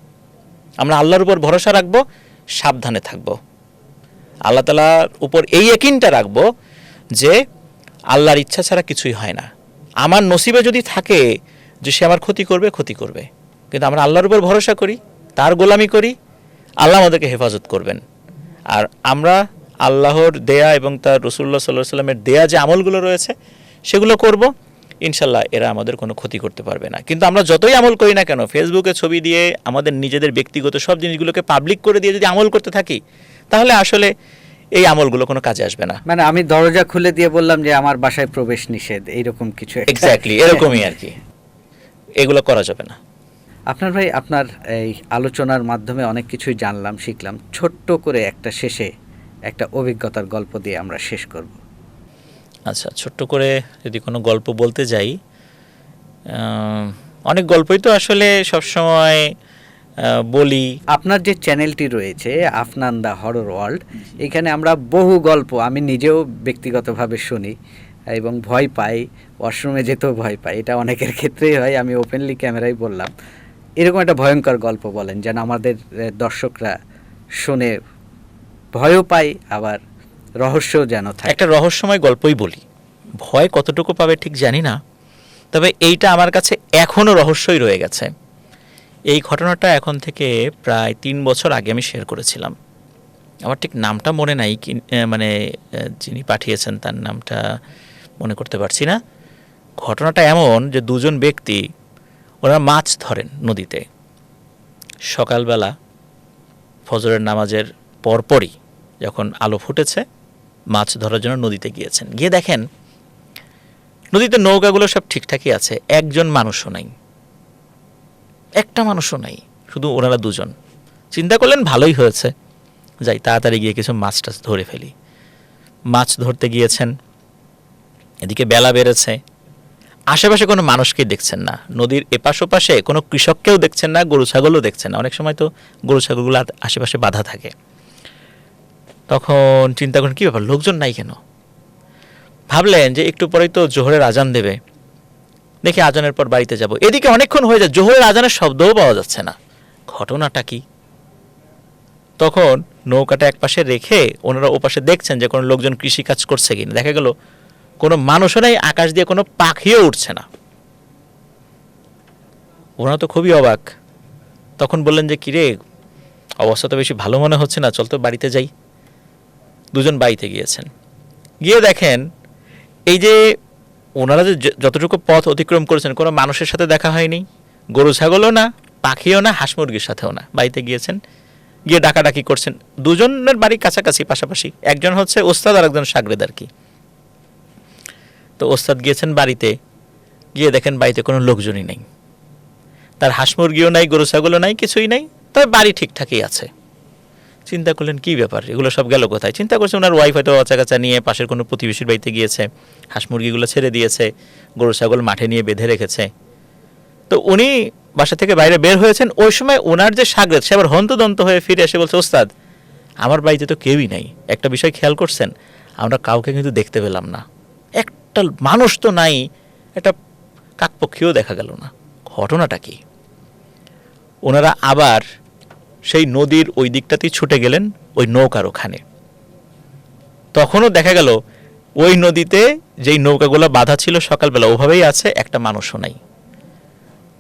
S1: আমরা আল্লাহর উপর ভরসা রাখবো, সাবধানে থাকবো, আল্লাহ তাআলার উপর এই ইয়াকিনটা রাখবো যে আল্লাহর ইচ্ছা ছাড়া কিছুই হয় না। আমার নসিবে যদি থাকে যে সে আমার ক্ষতি করবে, ক্ষতি করবে, কিন্তু আমরা আল্লাহর উপর ভরসা করি, তার গোলামি করি, আল্লাহ আমাদেরকে হেফাজত করবেন। আর আমরা আল্লাহর দেয়া এবং তার রাসূলুল্লাহ সাল্লাল্লাহু আলাইহি ওয়াসাল্লামের দেয়া যে আমলগুলো রয়েছে সেগুলো করব, ইনশাল্লাহ এরা আমাদের কোনো ক্ষতি করতে পারবে না। কিন্তু আমরা যতই আমল করি না কেন, ফেসবুকে ছবি দিয়ে আমাদের নিজেদের ব্যক্তিগত সব জিনিসগুলোকে পাবলিক করে দিয়ে যদি আমল করতে থাকি, তাহলে আসলে এই আমলগুলো কোনো কাজে আসবে না।
S2: মানে আমি দরজা খুলে দিয়ে বললাম যে আমার বাসায় প্রবেশ নিষেধ, এইরকম কিছু একটা।
S1: এক্স্যাক্টলি এরকমই আর কি। এগুলো করা যাবে না।
S2: আপনার ভাই, আপনার এই আলোচনার মাধ্যমে অনেক কিছুই জানলাম, শিখলাম। ছোট্ট করে একটা শেষে একটা অভিজ্ঞতার গল্প দিয়ে আমরা শেষ করব।
S1: আচ্ছা, ছোট্ট করে যদি কোনো গল্প বলতে যাই, অনেক গল্পই তো আসলে সবসময় বলি।
S2: আপনার যে চ্যানেলটি রয়েছে আফনান দ্য হরর ওয়ার্ল্ড, এখানে আমরা বহু গল্প, আমি নিজেও ব্যক্তিগতভাবে শুনি এবং ভয় পাই, ওয়াশরুমে যেতেও ভয় পাই। এটা অনেকের ক্ষেত্রেই হয়, আমি ওপেনলি ক্যামেরায় বললাম। এরকম একটা ভয়ঙ্কর গল্প বলেন যেন আমাদের দর্শকরা শুনে ভয়ও পায়, আবার রহস্যও যেন থাকে।
S1: একটা রহস্যময় গল্পই বলি। ভয় কতটুকু পাবে ঠিক জানি না, তবে এইটা আমার কাছে এখনও রহস্যই রয়ে গেছে। এই ঘটনাটা এখন থেকে প্রায় 3 বছর আগে আমি শেয়ার করেছিলাম। আমার ঠিক নামটা মনে নাই, মানে যিনি পাঠিয়েছেন তার নামটা মনে করতে পারছি না। ঘটনাটা এমন যে দুজন ব্যক্তি ওনারা মাছ ধরেন নদীতে। সকালবেলা ফজরের নামাজের পরপরই যখন আলো ফুটেছে মাছ ধরার জন্য নদীতে গিয়েছেন। গিয়ে দেখেন নদীতে নৌকাগুলো সব ঠিকঠাকই আছে, একজন মানুষও নাই, একটা মানুষও নাই, শুধু ওনারা দুজন। চিন্তা করলেন ভালোই হয়েছে, যাই তাড়াতাড়ি গিয়ে কিছু মাছ টাছ ধরে ফেলি। মাছ ধরতে গিয়েছেন, এদিকে বেলা বেড়েছে, আশেপাশে কোনো মানুষকেই দেখছেন না, নদীর এপাশ ওপাশে কোনো কৃষককেও দেখছেন না, গরু ছাগলও দেখছেন না। অনেক সময় তো গরু ছাগলগুলো আশেপাশে বাধা থাকে। তখন চিন্তা করেন কী ব্যাপার, লোকজন নাই কেন? ভাবলেন যে একটু পরেই তো জোহরের আজান দেবে, দেখি আজানের পর বাড়িতে যাব। এদিকে অনেকক্ষণ হয়ে যায়, জোহরের আজানের শব্দও পাওয়া যাচ্ছে না। ঘটনাটা কি? তখন নৌকাটা একপাশে রেখে ওনারা ওপাশে দেখছেন যে কোনো লোকজন কৃষিকাজ করছে কিনা। দেখা গেল কোনো মানুষও নাই, আকাশ দিয়ে কোনো পাখিও উঠছে না। ওনারা তো খুবই অবাক। তখন বললেন যে কিরে, অবস্থা তো বেশি ভালো মনে হচ্ছে না, চল তো বাড়িতে যাই। দুজন বাড়িতে গিয়েছেন। গিয়ে দেখেন এই যে ওনারা যে যতটুকু পথ অতিক্রম করেছেন কোনো মানুষের সাথে দেখা হয়নি, গরু ছাগলও না, পাখিও না, হাঁস মুরগির সাথেও না। বাড়িতে গিয়েছেন, গিয়ে ডাকাডাকি করছেন। দুজনের বাড়ি কাছাকাছি পাশাপাশি, একজন হচ্ছে ওস্তাদ আর একজন শাগরেদ আর কি। তো ওস্তাদ গিয়েছেন বাড়িতে, গিয়ে দেখেন বাড়িতে কোনো লোকজনই নেই, তার হাঁস মুরগিও নাই, গরু ছাগলও নাই, কিছুই নাই, তবে বাড়ি ঠিকঠাকই আছে। চিন্তা করলেন কী ব্যাপার, এগুলো সব গেল কোথায়? চিন্তা করছে ওনার ওয়াইফ হয়তো বাচ্চা কাচ্চা নিয়ে পাশের কোনো প্রতিবেশীর বাড়িতে গিয়েছে, হাঁস মুরগিগুলো ছেড়ে দিয়েছে, গরু ছাগল মাঠে নিয়ে বেঁধে রেখেছে। তো উনি বাসা থেকে বাইরে বের হয়েছেন। ওই সময় ওনার যে শাগরেদ সে আবার হন্তদন্ত হয়ে ফিরে এসে বলছে, ওস্তাদ আমার বাড়িতে তো কেউই নাই, একটা বিষয় খেয়াল করছেন, আমরা কাউকে কিন্তু দেখতে পেলাম না, একটা মানুষ তো নাই, একটা কাকপক্ষীও দেখা গেল না। ঘটনাটা কি? ওনারা আবার সেই নদীর ওই দিকটাতেই ছুটে গেলেন, ওই নৌকার ওখানে। তখনও দেখা গেল ওই নদীতে যেই নৌকাগুলো বাঁধা ছিল সকালবেলা ওভাবেই আছে, একটা মানুষও নাই।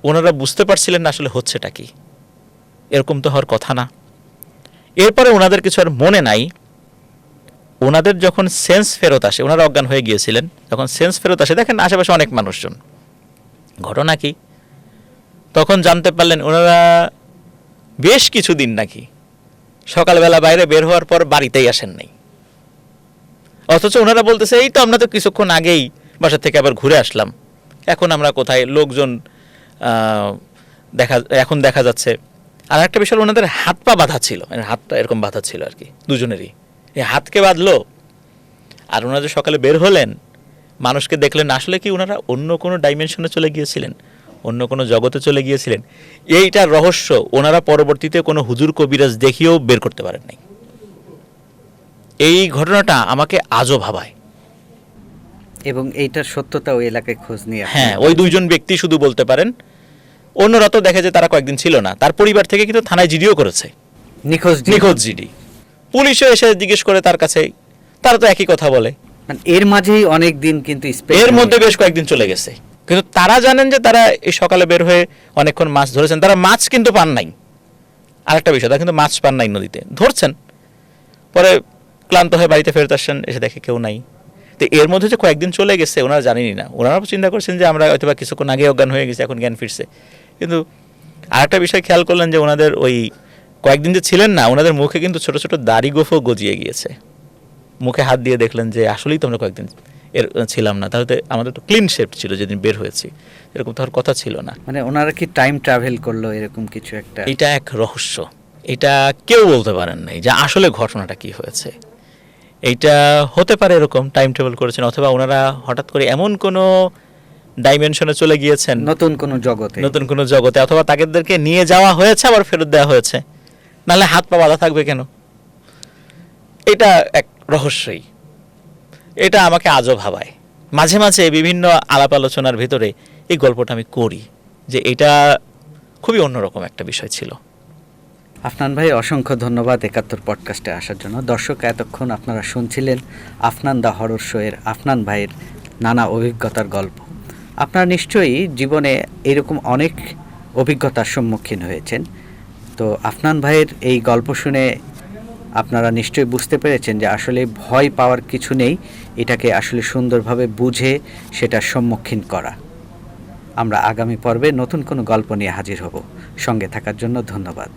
S1: ওনারা বুঝতে পারছিলেন না আসলে হচ্ছেটা কি, এরকম তো হওয়ার কথা না। এরপরে ওনাদের কিছু আর মনে নাই। ওনাদের যখন সেন্স ফেরত আসে, ওনারা অজ্ঞান হয়ে গিয়েছিলেন, যখন সেন্স ফেরত আসে দেখেন আশেপাশে অনেক মানুষজন। ঘটনা কি? তখন জানতে পারলেন ওনারা বেশ কিছুদিন নাকি সকালবেলা বাইরে বের হওয়ার পর বাড়িতেই আসেন নাই। অথচ ওনারা বলতেছে এই তো আমরা তো কিছুক্ষণ আগেই বাসা থেকে আবার ঘুরে আসলাম, এখন আমরা কোথায়? লোকজন এখন দেখা যাচ্ছে। আর একটা বিষয়, ওনাদের হাত পা বাঁধা ছিল, হাতটা এরকম বাঁধা ছিল আর কি দুজনেরই। এই হাতকে বাঁধলো আর ওনারা যে সকালে বের হলেন, মানুষকে দেখলেন, আসলে কি ওনারা অন্য কোনো ডাইমেনশনে চলে গিয়েছিলেন, অন্য কোনো জগতে চলে গিয়েছিলেন। এইটার রহস্য ওনারা পরবর্তীতে কোনো হুজুর কবিরাজ দেখিয়েও বের করতে পারেন নাই। এই ঘটনাটা আমাকে আজও ভাবায়।
S2: এবং এইটার সত্যতা ওই এলাকায় খোঁজ নিয়ে
S1: হ্যাঁ, ওই দুইজন ব্যক্তি শুধু বলতে পারেন, অন্যরা তো দেখে যে তারা কয়েকদিন ছিল না। তার পরিবার থেকে কিন্তু থানায় জিডিও করেছে, নিখোঁজ জিডি। পুলিশও এসে জিজ্ঞেস করে তার কাছে, তারা তো একই কথা বলে।
S2: মানে এর মাঝেই অনেক দিন কিন্তু
S1: এর মধ্যে বেশ কয়েকদিন চলে গেছে, কিন্তু তারা জানেন যে তারা এই সকালে বের হয়ে অনেকক্ষণ মাছ ধরেছেন, তারা মাছ কিন্তু পান নাই। আরেকটা বিষয়, তারা কিন্তু মাছ পান নাই, নদীতে ধরছেন, পরে ক্লান্ত হয়ে বাড়িতে ফেরত আসছেন, এসে দেখে কেউ নাই। তো এর মধ্যে যে কয়েকদিন চলে গেছে ওনারা জানেনই না। ওনারা চিন্তা করছেন যে আমরা হয়তো বা কিছুক্ষণ আগে অজ্ঞান হয়ে গেছি, এখন জ্ঞান ফিরছে। কিন্তু আরেকটা বিষয় খেয়াল করলেন যে ওনাদের ওই কয়েকদিন যে ছিলেন না, ওনাদের মুখে কিন্তু ছোট ছোট দাড়ি গোফও গজিয়ে গিয়েছে। মুখে হাত দিয়ে দেখলেন যে আসলেই তো আমরা কয়েকদিন ছিলাম না, তাহলে আমাদের তো ক্লিন শেপ ছিল যেদিন বের হয়েছি, এরকম তো আর কথা ছিল না।
S2: মানে ওনারা কি টাইম ট্রাভেল করলো এরকম কিছু একটা?
S1: এটা এক রহস্য, এটা কেউ বলতে পারেন নাই যে আসলে ঘটনাটা কি হয়েছে। এইটা হতে পারে এরকম টাইম ট্রাভেল করেছেন, অথবা ওনারা হঠাৎ করে এমন কোনো ডাইমেনশনে চলে গিয়েছেন, নতুন কোনো জগতে, অথবা তাদেরকে নিয়ে যাওয়া হয়েছে আবার ফেরত দেওয়া হয়েছে, নাহলে হাত পা বাঁধা থাকবে কেন? এটা এক রহস্যই। এটা আমাকে আজও ভাবায়। মাঝে মাঝে বিভিন্ন আলাপ আলোচনার ভিতরে এই গল্পটা আমি করি যে এটা খুবই অন্যরকম একটা বিষয় ছিল।
S2: আফনান ভাই, অসংখ্য ধন্যবাদ ৭১ পডকাস্টে আসার জন্য। দর্শক, এতক্ষণ আপনারা শুনছিলেন আফনান দা হরর শোয়ের আফনান ভাইয়ের নানা অভিজ্ঞতার গল্প। আপনারা নিশ্চয়ই জীবনে এরকম অনেক অভিজ্ঞতার সম্মুখীন হয়েছেন। তো আফনান ভাইয়ের এই গল্প শুনে আপনারা নিশ্চয়ই বুঝতে পেরেছেন যে আসলে ভয় পাওয়ার কিছু নেই, এটাকে আসলে সুন্দরভাবে বুঝে সেটার সম্মুখীন করা। আমরা আগামী পর্বে নতুন কোনো গল্প নিয়ে হাজির হব। সঙ্গে থাকার জন্য ধন্যবাদ।